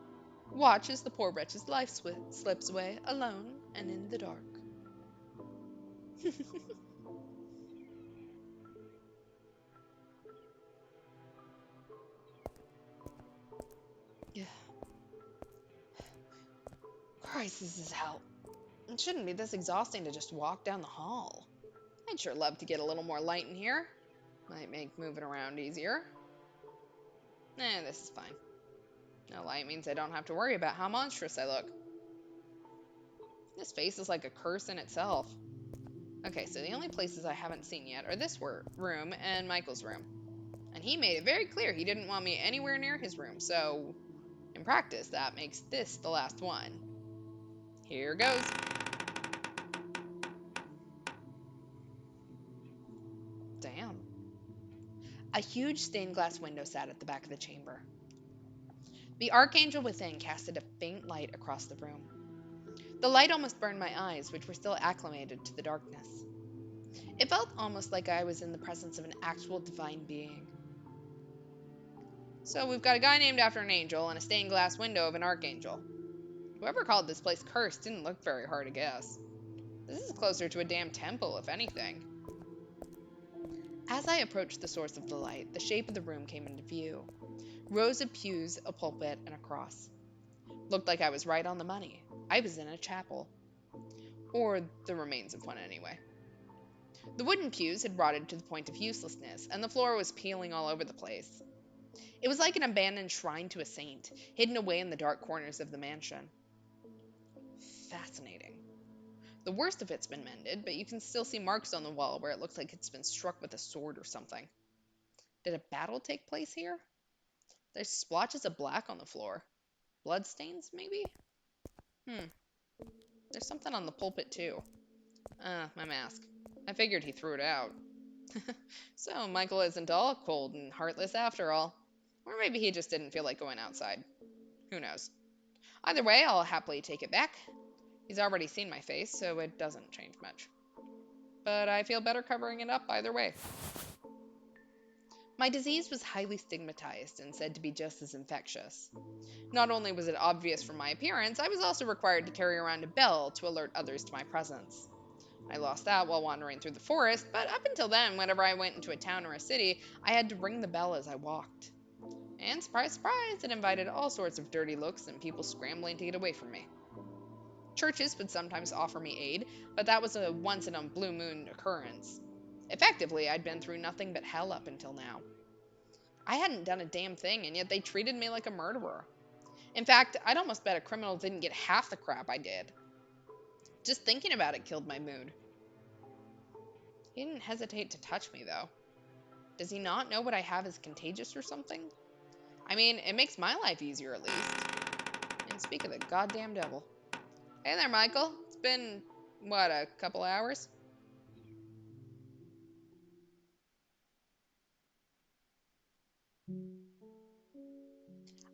Watch as the poor wretch's life slips away, alone and in the dark. Yeah. Christ, this is hell. It shouldn't be this exhausting to just walk down the hall. I'd sure love to get a little more light in here. Might make moving around easier. This is fine. No light means I don't have to worry about how monstrous I look. This face is like a curse in itself. Okay, so the only places I haven't seen yet are this room and Michael's room. And he made it very clear he didn't want me anywhere near his room, so in practice that makes this the last one. Here goes. Damn. A huge stained glass window sat at the back of the chamber. The archangel within casted a faint light across the room. The light almost burned my eyes, which were still acclimated to the darkness. It felt almost like I was in the presence of an actual divine being. So we've got a guy named after an angel and a stained glass window of an archangel. Whoever called this place cursed didn't look very hard to guess. This is closer to a damn temple, if anything. As I approached the source of the light, the shape of the room came into view. Rows of pews, a pulpit, and a cross. Looked like I was right on the money. I was in a chapel. Or the remains of one, anyway. The wooden pews had rotted to the point of uselessness, and the floor was peeling all over the place. It was like an abandoned shrine to a saint, hidden away in the dark corners of the mansion. Fascinating. The worst of it's been mended, but you can still see marks on the wall where it looks like it's been struck with a sword or something. Did a battle take place here? There's splotches of black on the floor. Bloodstains, maybe? There's something on the pulpit, too. My mask. I figured he threw it out. So, Michael isn't all cold and heartless after all. Or maybe he just didn't feel like going outside. Who knows? Either way, I'll happily take it back. He's already seen my face, so it doesn't change much. But I feel better covering it up either way. My disease was highly stigmatized and said to be just as infectious. Not only was it obvious from my appearance, I was also required to carry around a bell to alert others to my presence. I lost that while wandering through the forest, but up until then, whenever I went into a town or a city, I had to ring the bell as I walked. And surprise, surprise, it invited all sorts of dirty looks and people scrambling to get away from me. Churches would sometimes offer me aid, but that was a once-in-a-blue-moon occurrence. Effectively, I'd been through nothing but hell up until now. I hadn't done a damn thing, and yet they treated me like a murderer. In fact, I'd almost bet a criminal didn't get half the crap I did. Just thinking about it killed my mood. He didn't hesitate to touch me, though. Does he not know what I have is contagious or something? I mean, it makes my life easier at least. And speak of the goddamn devil. Hey there, Michael. It's been, what, a couple hours?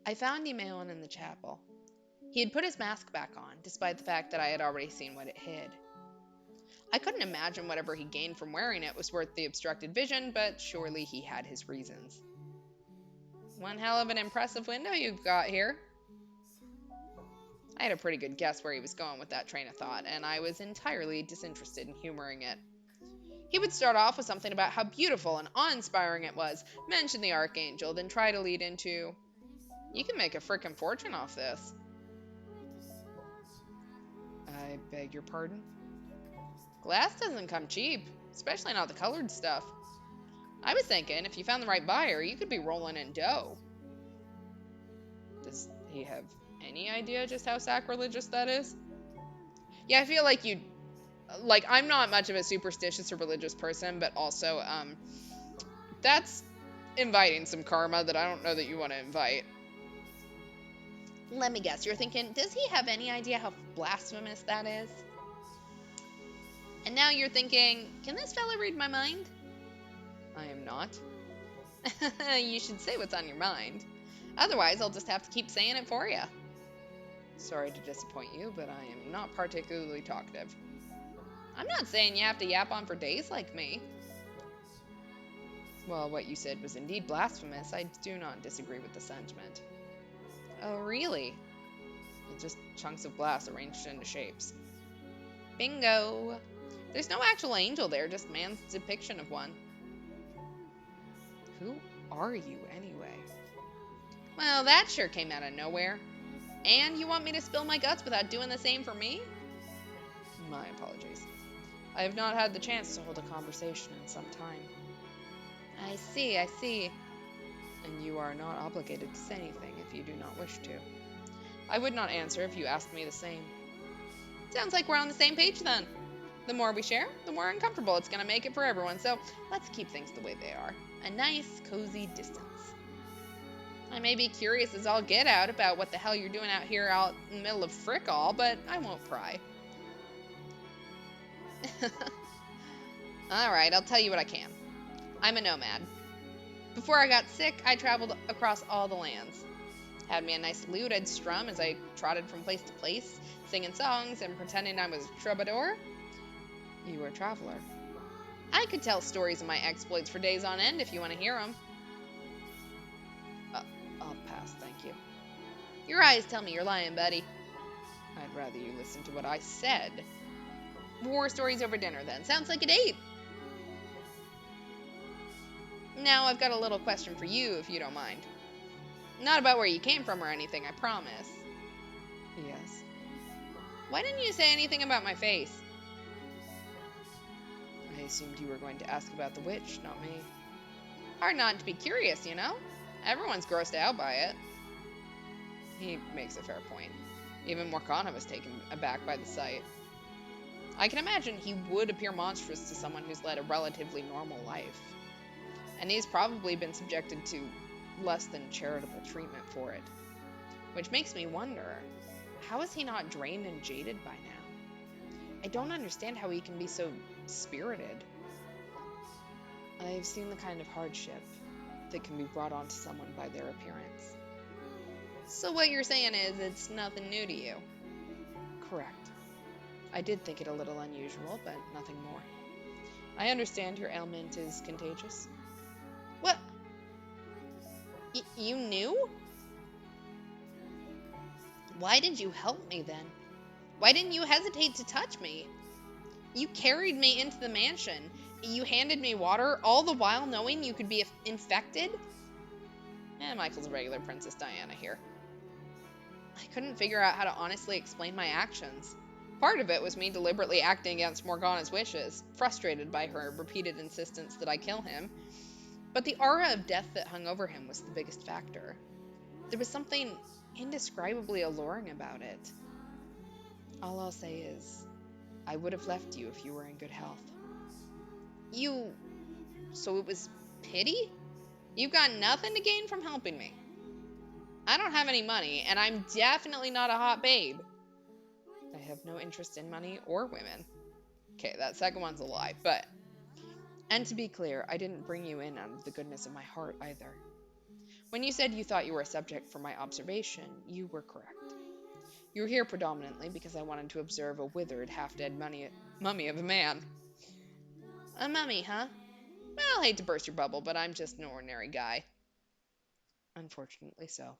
I found Emmanuel in the chapel. He had put his mask back on, despite the fact that I had already seen what it hid. I couldn't imagine whatever he gained from wearing it was worth the obstructed vision, but surely he had his reasons. One hell of an impressive window you've got here. I had a pretty good guess where he was going with that train of thought, and I was entirely disinterested in humoring it. He would start off with something about how beautiful and awe-inspiring it was, mention the Archangel, then try to lead into, "You can make a frickin' fortune off this." I beg your pardon? Glass doesn't come cheap, especially not the colored stuff. I was thinking, if you found the right buyer, you could be rolling in dough. Does he have any idea just how sacrilegious that is? Yeah, I feel like I'm not much of a superstitious or religious person, but also, that's inviting some karma that I don't know that you want to invite. Let me guess, you're thinking, does he have any idea how blasphemous that is? And now you're thinking, can this fella read my mind? I am not. You should say what's on your mind. Otherwise, I'll just have to keep saying it for you. Sorry to disappoint you, but I am not particularly talkative. I'm not saying you have to yap on for days like me. Well, what you said was indeed blasphemous. I do not disagree with the sentiment. Oh, really? It's just chunks of glass arranged into shapes. Bingo! There's no actual angel there, just man's depiction of one. Who are you, anyway? Well, that sure came out of nowhere. And you want me to spill my guts without doing the same for me? My apologies. I have not had the chance to hold a conversation in some time. I see. And you are not obligated to say anything if you do not wish to. I would not answer if you asked me the same. Sounds like we're on the same page then. The more we share, the more uncomfortable it's going to make it for everyone, so let's keep things the way they are. A nice, cozy distance. I may be curious as all get out about what the hell you're doing out here out in the middle of frick all, but I won't pry. Alright, I'll tell you what I can. I'm a nomad. Before I got sick, I traveled across all the lands. Had me a nice lute I'd strum as I trotted from place to place, singing songs and pretending I was a troubadour. You were a traveler. I could tell stories of my exploits for days on end if you want to hear them. I'll pass, thank you. Your eyes tell me you're lying, buddy. I'd rather you listen to what I said. War stories over dinner, then. Sounds like a date. Now I've got a little question for you, if you don't mind. Not about where you came from or anything, I promise. Yes. Why didn't you say anything about my face? I assumed you were going to ask about the witch, not me. Hard not to be curious, you know? Everyone's grossed out by it. He makes a fair point. Even Morgana was taken aback by the sight. I can imagine he would appear monstrous to someone who's led a relatively normal life. And he's probably been subjected to less than charitable treatment for it. Which makes me wonder, how is he not drained and jaded by now? I don't understand how he can be so spirited. I've seen the kind of hardship that can be brought onto someone by their appearance. So what you're saying is it's nothing new to you? Correct. I did think it a little unusual, but nothing more. I understand your ailment is contagious. What? You knew? Why did you help me then? Why didn't you hesitate to touch me? You carried me into the mansion. You handed me water, all the while knowing you could be infected? Michael's a regular Princess Diana here. I couldn't figure out how to honestly explain my actions. Part of it was me deliberately acting against Morgana's wishes, frustrated by her repeated insistence that I kill him. But the aura of death that hung over him was the biggest factor. There was something indescribably alluring about it. All I'll say is, I would have left you if you were in good health. So it was pity? You've got nothing to gain from helping me. I don't have any money, and I'm definitely not a hot babe. I have no interest in money or women. Okay, that second one's a lie, but... And to be clear, I didn't bring you in out of the goodness of my heart either. When you said you thought you were a subject for my observation, you were correct. You were here predominantly because I wanted to observe a withered, half-dead mummy of a man. A mummy, huh? Well, I hate to burst your bubble, but I'm just an ordinary guy. Unfortunately so.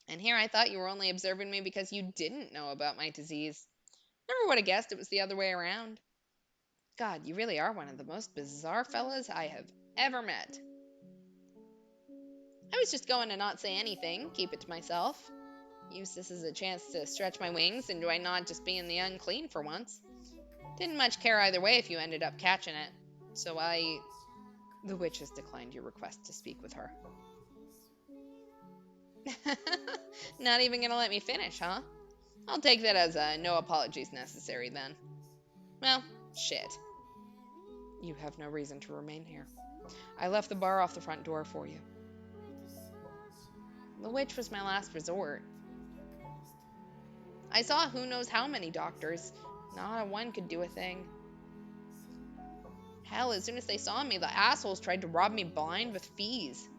And here I thought you were only observing me because you didn't know about my disease. Never would have guessed it was the other way around. God, you really are one of the most bizarre fellas I have ever met. I was just going to not say anything, keep it to myself. Use this as a chance to stretch my wings, enjoy not just being the unclean for once. Didn't much care either way if you ended up catching it. So The witch has declined your request to speak with her. Not even gonna let me finish, huh? I'll take that as no apologies necessary then. Well, shit. You have no reason to remain here. I left the bar off the front door for you. The witch was my last resort. I saw who knows how many doctors. Not one could do a thing. Hell, as soon as they saw me, the assholes tried to rob me blind with fees.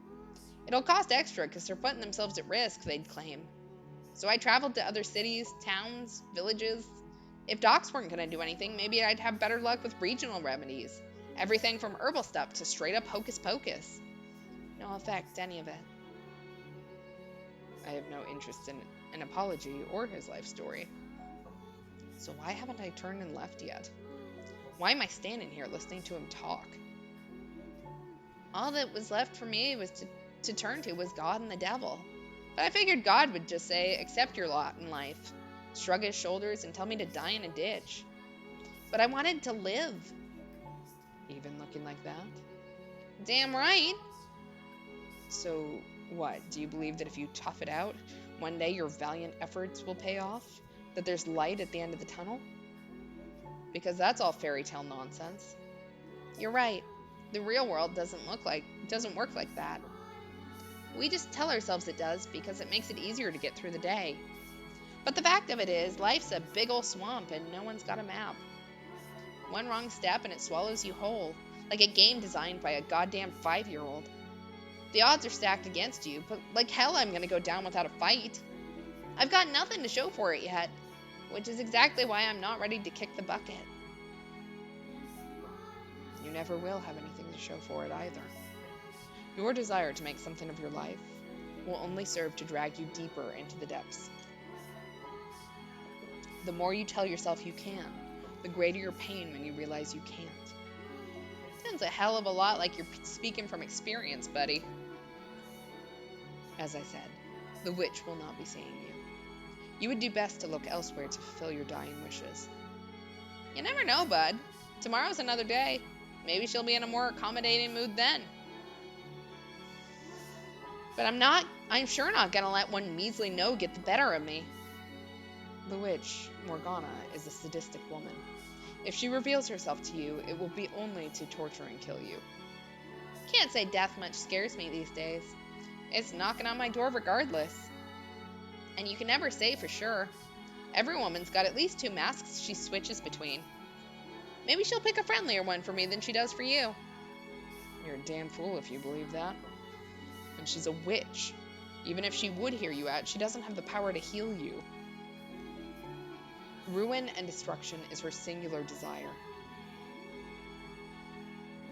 It'll cost extra because they're putting themselves at risk, they'd claim. So I traveled to other cities, towns, villages. If docs weren't going to do anything, maybe I'd have better luck with regional remedies. Everything from herbal stuff to straight up hocus pocus. No effect, any of it. I have no interest in an apology or his life story. So why haven't I turned and left yet? Why am I standing here listening to him talk? All that was left for me was to turn to was God and the devil. But I figured God would just say, accept your lot in life, shrug his shoulders and tell me to die in a ditch. But I wanted to live. Even looking like that? Damn right. So what, do you believe that if you tough it out, one day your valiant efforts will pay off? That there's light at the end of the tunnel? Because that's all fairy tale nonsense. You're right. The real world doesn't work like that. We just tell ourselves it does because it makes it easier to get through the day. But the fact of it is, life's a big ol' swamp and no one's got a map. One wrong step and it swallows you whole, like a game designed by a goddamn 5-year-old. The odds are stacked against you, but like hell I'm gonna go down without a fight. I've got nothing to show for it yet, which is exactly why I'm not ready to kick the bucket. You never will have anything to show for it either. Your desire to make something of your life will only serve to drag you deeper into the depths. The more you tell yourself you can, the greater your pain when you realize you can't. Sounds a hell of a lot like you're speaking from experience, buddy. As I said, the witch will not be seeing you. You would do best to look elsewhere to fulfill your dying wishes. You never know, bud. Tomorrow's another day. Maybe she'll be in a more accommodating mood then. But I'm sure not gonna let one measly no get the better of me. The witch, Morgana, is a sadistic woman. If she reveals herself to you, it will be only to torture and kill you. Can't say death much scares me these days. It's knocking on my door regardless. And you can never say for sure. Every woman's got at least 2 masks she switches between. Maybe she'll pick a friendlier one for me than she does for you. You're a damn fool if you believe that. And she's a witch. Even if she would hear you out, she doesn't have the power to heal you. Ruin and destruction is her singular desire.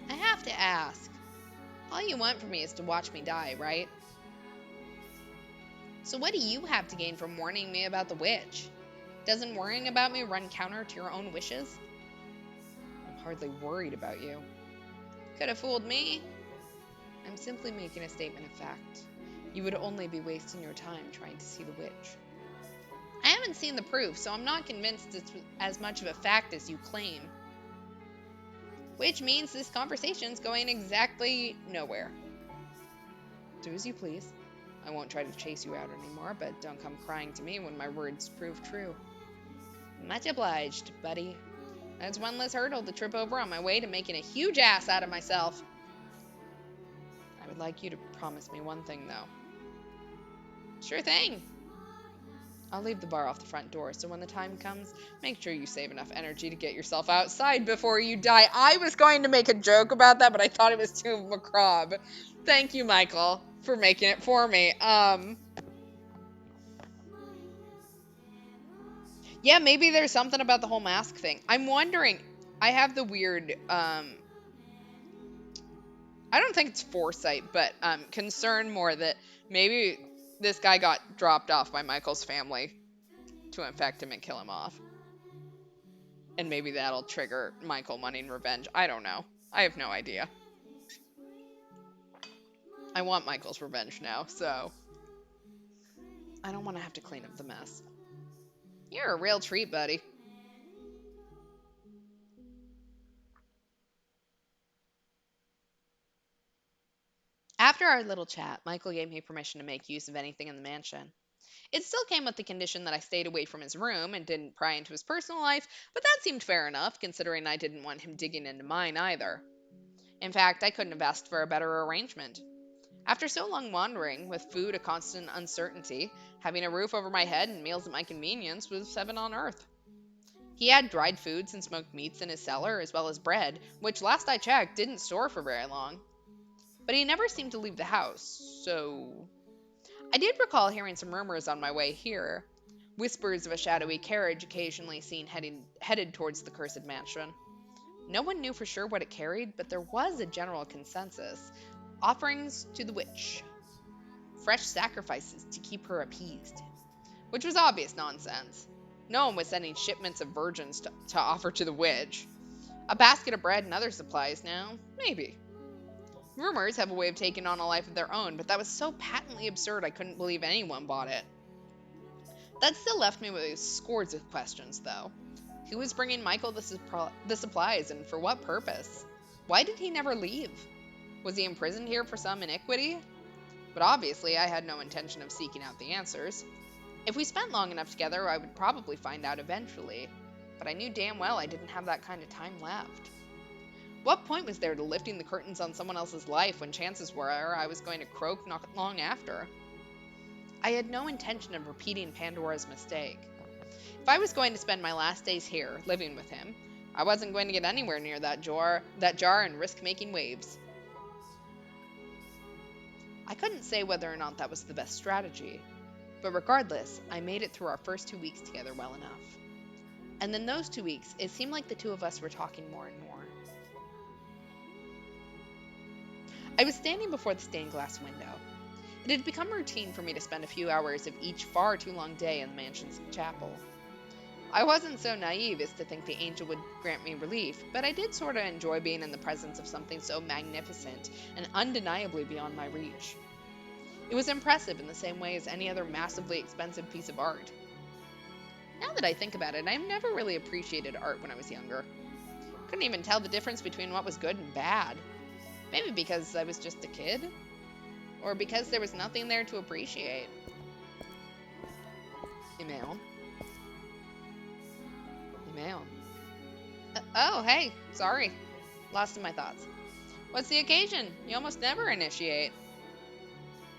I have to ask. All you want from me is to watch me die, right? So what do you have to gain from warning me about the witch? Doesn't worrying about me run counter to your own wishes? I'm hardly worried about you. Could have fooled me. I'm simply making a statement of fact. You would only be wasting your time trying to see the witch. I haven't seen the proof, so I'm not convinced it's as much of a fact as you claim. Which means this conversation's going exactly nowhere. Do as you please. I won't try to chase you out anymore, but don't come crying to me when my words prove true. Much obliged, buddy. That's one less hurdle to trip over on my way to making a huge ass out of myself. I would like you to promise me one thing, though. Sure thing. I'll leave the bar off the front door, so when the time comes, make sure you save enough energy to get yourself outside before you die. I was going to make a joke about that, but I thought it was too macabre. Thank you, Michael, for making it for me. Yeah, maybe there's something about the whole mask thing. I'm wondering, I have the weird, I don't think it's foresight, but concern more that maybe this guy got dropped off by Michael's family to infect him and kill him off. And maybe that'll trigger Michael wanting revenge. I don't know. I have no idea. I want Michael's revenge now, so I don't want to have to clean up the mess. You're a real treat, buddy. After our little chat, Michael gave me permission to make use of anything in the mansion. It still came with the condition that I stayed away from his room and didn't pry into his personal life, but that seemed fair enough, considering I didn't want him digging into mine either. In fact, I couldn't have asked for a better arrangement. After so long wandering, with food a constant uncertainty, having a roof over my head and meals at my convenience was heaven on earth. He had dried foods and smoked meats in his cellar, as well as bread, which last I checked didn't store for very long. But he never seemed to leave the house, so I did recall hearing some rumors on my way here. Whispers of a shadowy carriage occasionally seen headed towards the cursed mansion. No one knew for sure what it carried, but there was a general consensus. Offerings to the witch. Fresh sacrifices to keep her appeased. Which was obvious nonsense. No one was sending shipments of virgins to offer to the witch. A basket of bread and other supplies now? Maybe. Rumors have a way of taking on a life of their own, but that was so patently absurd I couldn't believe anyone bought it. That still left me with scores of questions, though. Who was bringing Michael the supplies, and for what purpose? Why did he never leave? Was he imprisoned here for some iniquity? But obviously, I had no intention of seeking out the answers. If we spent long enough together, I would probably find out eventually. But I knew damn well I didn't have that kind of time left. What point was there to lifting the curtains on someone else's life when chances were I was going to croak not long after? I had no intention of repeating Pandora's mistake. If I was going to spend my last days here, living with him, I wasn't going to get anywhere near that jar and risk making waves. I couldn't say whether or not that was the best strategy, but regardless, I made it through our first 2 weeks together well enough. And then those 2 weeks, it seemed like the two of us were talking more and more. I was standing before the stained glass window. It had become routine for me to spend a few hours of each far too long day in the mansion's chapel. I wasn't so naive as to think the angel would grant me relief, but I did sort of enjoy being in the presence of something so magnificent and undeniably beyond my reach. It was impressive in the same way as any other massively expensive piece of art. Now that I think about it, I never really appreciated art when I was younger. Couldn't even tell the difference between what was good and bad. Maybe because I was just a kid? Or because there was nothing there to appreciate. Email. Oh, hey, sorry. Lost in my thoughts. What's the occasion? You almost never initiate.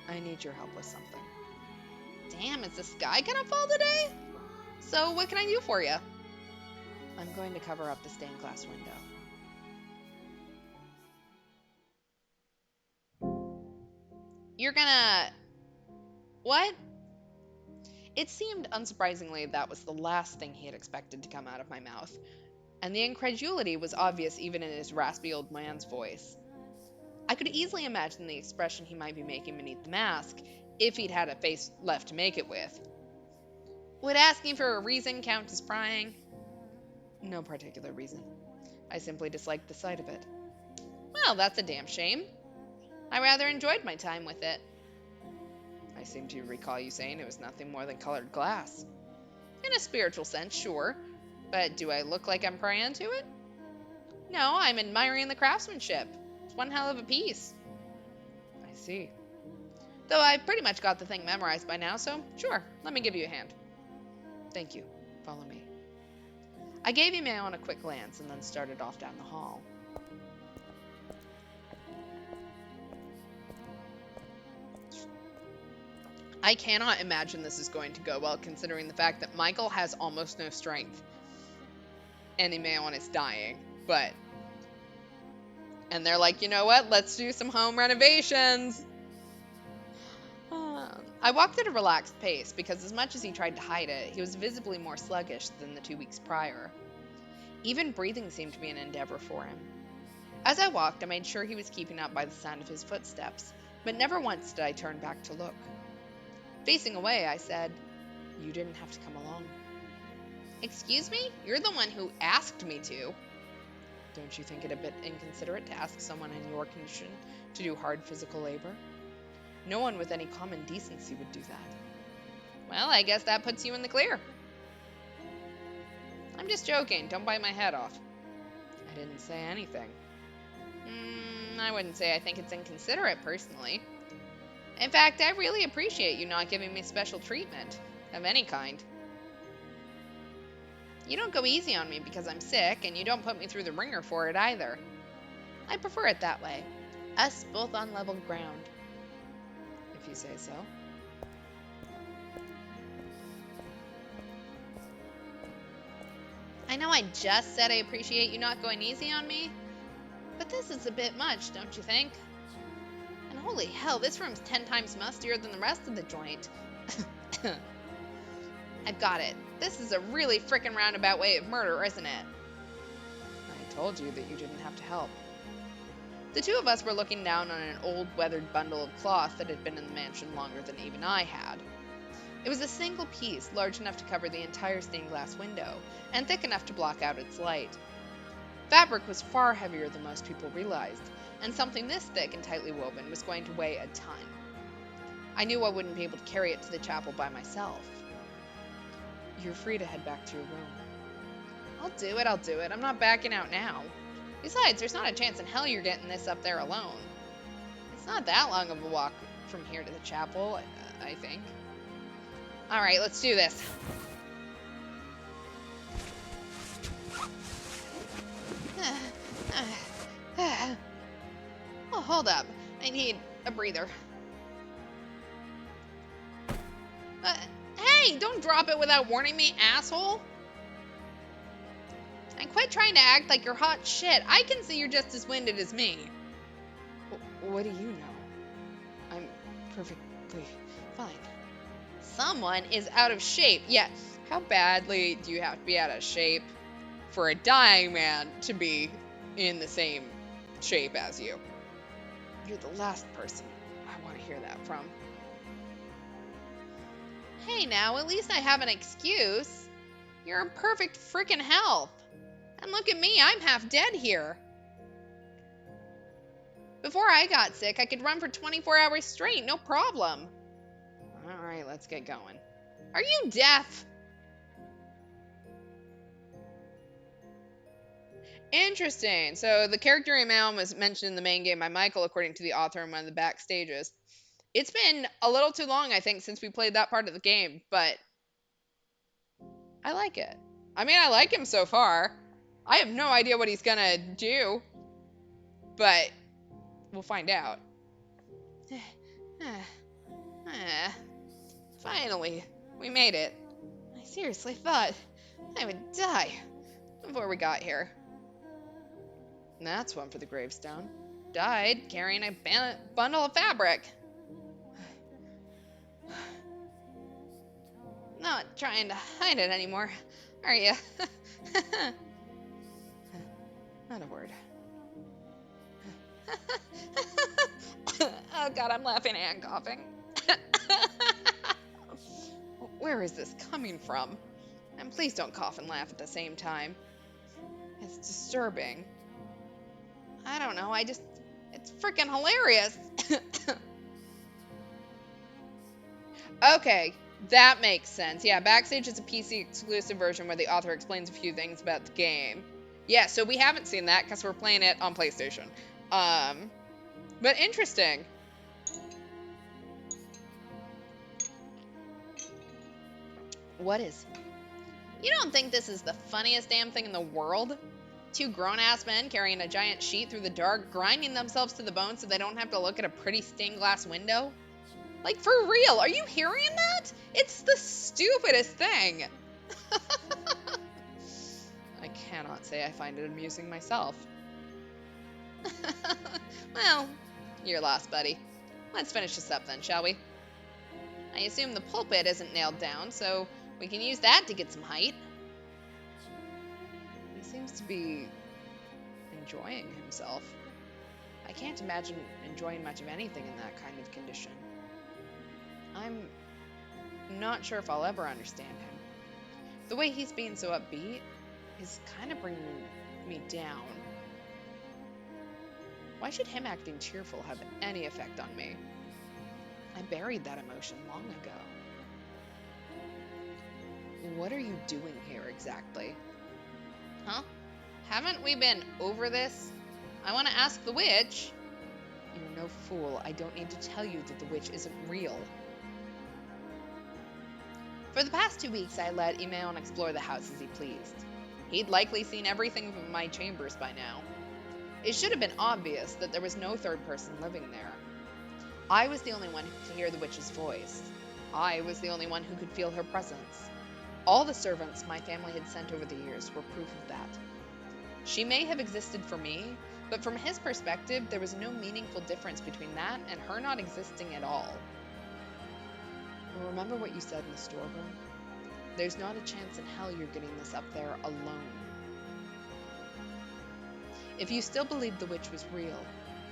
I need your help with something. Damn, is the sky gonna fall today? So what can I do for you? I'm going to cover up the stained glass window. You're gonna... What? It seemed unsurprisingly that was the last thing he had expected to come out of my mouth, and the incredulity was obvious even in his raspy old man's voice. I could easily imagine the expression he might be making beneath the mask, if he'd had a face left to make it with. Would asking for a reason count as prying? No particular reason. I simply disliked the sight of it. Well, that's a damn shame. I rather enjoyed my time with it. I seem to recall you saying it was nothing more than colored glass. In a spiritual sense, sure. But do I look like I'm prying to it? No, I'm admiring the craftsmanship. It's one hell of a piece. I see. Though I've pretty much got the thing memorized by now, so sure, let me give you a hand. Thank you. Follow me. I gave Emil a quick glance and then started off down the hall. I cannot imagine this is going to go well, considering the fact that Michael has almost no strength. And Emil is dying, but... And they're like, you know what? Let's do some home renovations. I walked at a relaxed pace because as much as he tried to hide it, he was visibly more sluggish than the 2 weeks prior. Even breathing seemed to be an endeavor for him. As I walked, I made sure he was keeping up by the sound of his footsteps, but never once did I turn back to look. Facing away, I said, "You didn't have to come along." Excuse me? You're the one who asked me to. Don't you think it a bit inconsiderate to ask someone in your condition to do hard physical labor? No one with any common decency would do that. Well, I guess that puts you in the clear. I'm just joking. Don't bite my head off. I didn't say anything. I wouldn't say I think it's inconsiderate, personally. In fact, I really appreciate you not giving me special treatment, of any kind. You don't go easy on me because I'm sick, and you don't put me through the ringer for it either. I prefer it that way. Us both on level ground. If you say so. I know I just said I appreciate you not going easy on me, but this is a bit much, don't you think? And holy hell, this room's 10 times mustier than the rest of the joint. I've got it. This is a really frickin' roundabout way of murder, isn't it? I told you that you didn't have to help. The two of us were looking down on an old, weathered bundle of cloth that had been in the mansion longer than even I had. It was a single piece, large enough to cover the entire stained glass window, and thick enough to block out its light. Fabric was far heavier than most people realized, and something this thick and tightly woven was going to weigh a ton. I knew I wouldn't be able to carry it to the chapel by myself. You're free to head back to your room. I'll do it. I'm not backing out now. Besides, there's not a chance in hell you're getting this up there alone. It's not that long of a walk from here to the chapel, I think. Alright, let's do this. Oh, hold up. I need a breather. Hey, don't drop it without warning me, asshole. And quit trying to act like you're hot shit. I can see you're just as winded as me. What do you know? I'm perfectly fine. Someone is out of shape. Yeah, how badly do you have to be out of shape for a dying man to be in the same shape as you? You're the last person I want to hear that from. Hey now, at least I have an excuse. You're in perfect freaking health. And look at me, I'm half dead here. Before I got sick, I could run for 24 hours straight, no problem. Alright, let's get going. Are you deaf? Interesting. So the character email was mentioned in the main game by Michael, according to the author in one of the backstages. It's been a little too long, I think, since we played that part of the game, but I like it. I mean, I like him so far. I have no idea what he's gonna do, but we'll find out. Finally, we made it. I seriously thought I would die before we got here. And that's one for the gravestone. Died carrying a bundle of fabric. Not trying to hide it anymore, are you? Not a word. Oh god, I'm laughing and coughing. Where is this coming from? And please don't cough and laugh at the same time. It's disturbing. I don't know, it's freaking hilarious. Okay, that makes sense. Yeah, Backstage is a PC exclusive version where the author explains a few things about the game. Yeah, so we haven't seen that because we're playing it on PlayStation. But interesting. What is? You don't think this is the funniest damn thing in the world? Two grown-ass men carrying a giant sheet through the dark, grinding themselves to the bone so they don't have to look at a pretty stained glass window? Like, for real, are you hearing that? It's the stupidest thing. I cannot say I find it amusing myself. Well, you're lost, buddy. Let's finish this up then, shall we? I assume the pulpit isn't nailed down, so we can use that to get some height. He seems to be enjoying himself. I can't imagine enjoying much of anything in that kind of condition. I'm not sure if I'll ever understand him. The way he's being so upbeat is kind of bringing me down. Why should him acting cheerful have any effect on me? I buried that emotion long ago. What are you doing here exactly? Huh? Haven't we been over this? I want to ask the witch. You're no fool. I don't need to tell you that the witch isn't real. For the past 2 weeks, I let Imeon explore the house as he pleased. He'd likely seen everything from my chambers by now. It should have been obvious that there was no third person living there. I was the only one who could hear the witch's voice. I was the only one who could feel her presence. All the servants my family had sent over the years were proof of that. She may have existed for me, but from his perspective, there was no meaningful difference between that and her not existing at all. Remember what you said in the storeroom? There's not a chance in hell you're getting this up there alone. If you still believed the witch was real,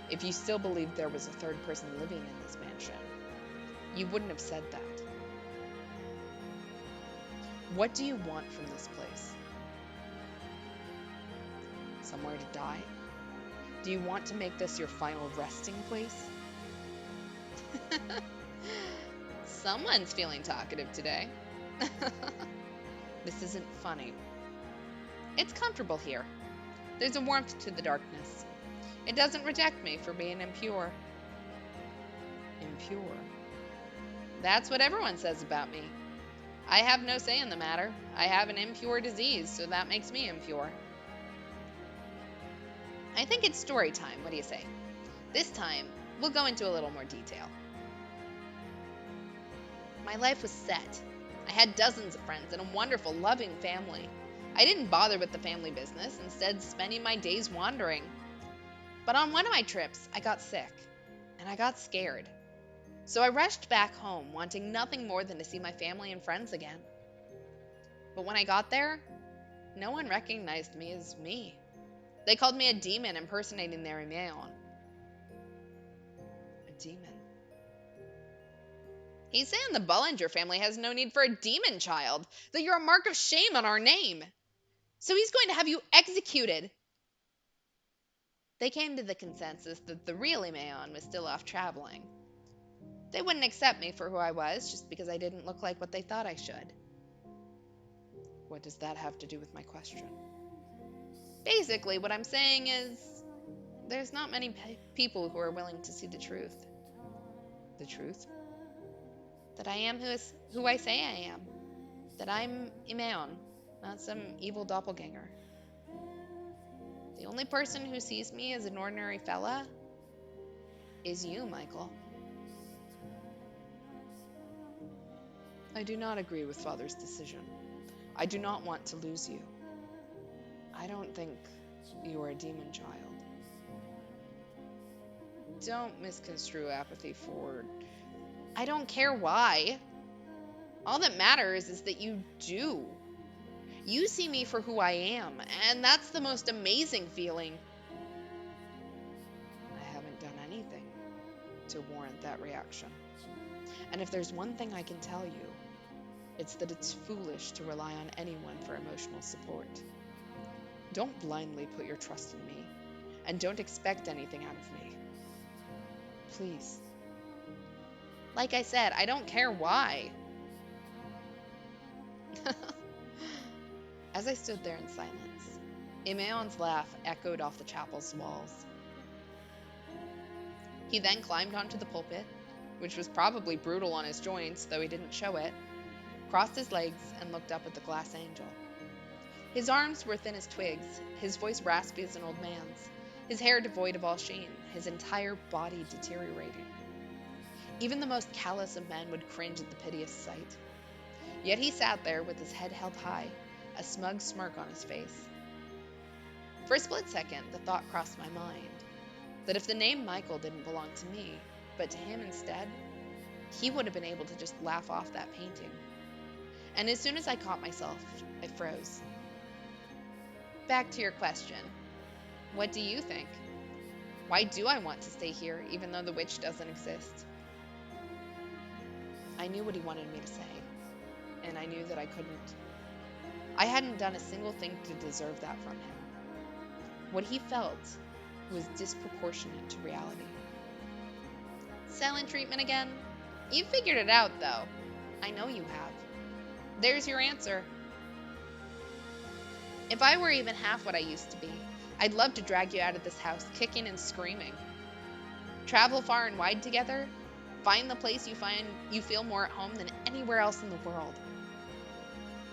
if you still believed there was a third person living in this mansion, you wouldn't have said that. What do you want from this place? Somewhere to die? Do you want to make this your final resting place? Someone's feeling talkative today. This isn't funny. It's comfortable here. There's a warmth to the darkness. It doesn't reject me for being impure. Impure? That's what everyone says about me. I have no say in the matter. I have an impure disease, so that makes me impure. I think it's story time. What do you say? This time, we'll go into a little more detail. My life was set. I had dozens of friends and a wonderful, loving family. I didn't bother with the family business, instead spending my days wandering. But on one of my trips, I got sick, and I got scared. So I rushed back home, wanting nothing more than to see my family and friends again. But when I got there, no one recognized me as me. They called me a demon impersonating their Imeon. A demon? He's saying the Bullinger family has no need for a demon child, that you're a mark of shame on our name. So he's going to have you executed. They came to the consensus that the real Imeon was still off traveling. They wouldn't accept me for who I was just because I didn't look like what they thought I should. What does that have to do with my question? Basically, what I'm saying is there's not many people who are willing to see the truth. The truth? That I am who I say I am. That I'm Imeon, not some evil doppelganger. The only person who sees me as an ordinary fella is you, Michael. I do not agree with Father's decision. I do not want to lose you. I don't think you are a demon child. Don't misconstrue apathy for... I don't care why. All that matters is that you do. You see me for who I am, and that's the most amazing feeling. I haven't done anything to warrant that reaction. And if there's one thing I can tell you, it's that it's foolish to rely on anyone for emotional support. Don't blindly put your trust in me, and don't expect anything out of me. Please. Like I said, I don't care why. As I stood there in silence, Imeon's laugh echoed off the chapel's walls. He then climbed onto the pulpit, which was probably brutal on his joints, though he didn't show it, crossed his legs, and looked up at the glass angel. His arms were thin as twigs, his voice raspy as an old man's, his hair devoid of all sheen, his entire body deteriorating. Even the most callous of men would cringe at the piteous sight. Yet he sat there with his head held high, a smug smirk on his face. For a split second, the thought crossed my mind that if the name Michael didn't belong to me, but to him instead, he would have been able to just laugh off that painting. And as soon as I caught myself, I froze. Back to your question. What do you think? Why do I want to stay here, even though the witch doesn't exist? I knew what he wanted me to say, and I knew that I couldn't. I hadn't done a single thing to deserve that from him. What he felt was disproportionate to reality. Silent treatment again? You figured it out, though. I know you have. There's your answer. If I were even half what I used to be, I'd love to drag you out of this house, kicking and screaming. Travel far and wide together, find the place you feel more at home than anywhere else in the world.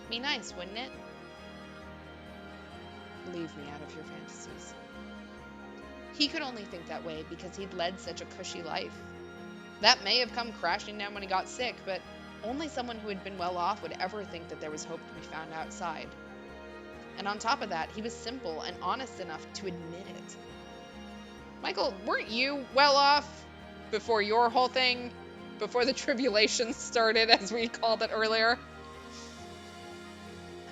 Be nice, wouldn't it? Leave me out of your fantasies. He could only think that way because he'd led such a cushy life. That may have come crashing down when he got sick, but only someone who had been well off would ever think that there was hope to be found outside. And on top of that, he was simple and honest enough to admit it. Michael, weren't you well off before your whole thing, before the tribulations started, as we called it earlier?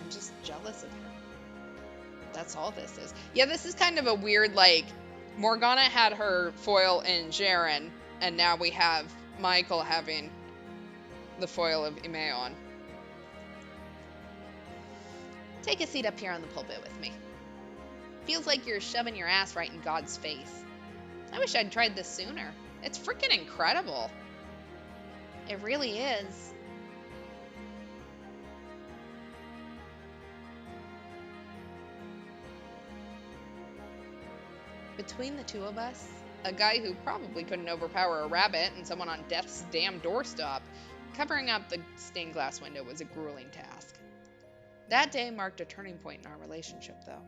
I'm just jealous of him. That's all this is. Yeah, this is kind of a weird, like, Morgana had her foil in Jaren, and now we have Michael having the foil of Imeon. Take a seat up here on the pulpit with me. Feels like you're shoving your ass right in God's face. I wish I'd tried this sooner. It's freaking incredible. It really is. Between the two of us, a guy who probably couldn't overpower a rabbit and someone on death's damn doorstep, covering up the stained glass window was a grueling task. That day marked a turning point in our relationship, though.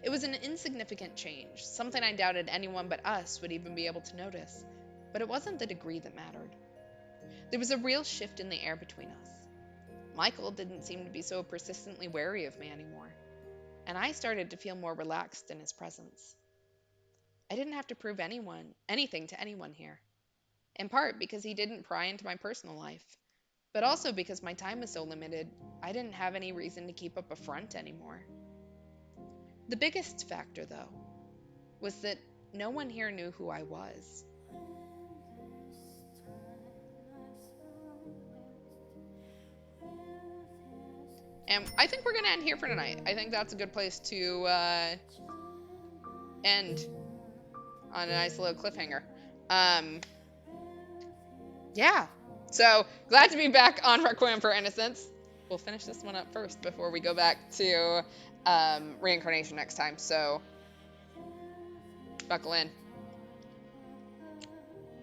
It was an insignificant change, something I doubted anyone but us would even be able to notice, but it wasn't the degree that mattered. There was a real shift in the air between us. Michael didn't seem to be so persistently wary of me anymore, and I started to feel more relaxed in his presence. I didn't have to prove anything to anyone here, in part because he didn't pry into my personal life, but also because my time was so limited, I didn't have any reason to keep up a front anymore. The biggest factor, though, was that no one here knew who I was. And I think we're going to end here for tonight. I think that's a good place to end on a nice little cliffhanger. Yeah. So, glad to be back on Requiem for Innocence. we'll finish this one up first before we go back to Reincarnation next time. So buckle in.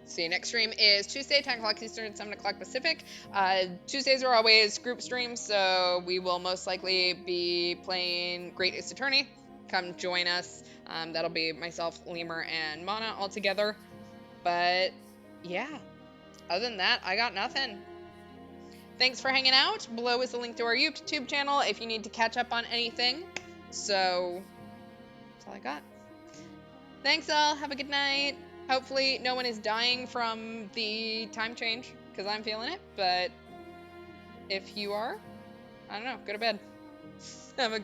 See, next stream is Tuesday, 10 o'clock Eastern, 7 o'clock Pacific. Tuesdays are always group streams, so we will most likely be playing Great Ace Attorney. Come join us. That'll be myself, Lemur, and Mana all together. But yeah, other than that, I got nothing. Thanks for hanging out. Below is the link to our YouTube channel if you need to catch up on anything. So that's all I got. Thanks all. Have a good night. Hopefully no one is dying from the time change, because I'm feeling it. But if you are, I don't know, go to bed. Have a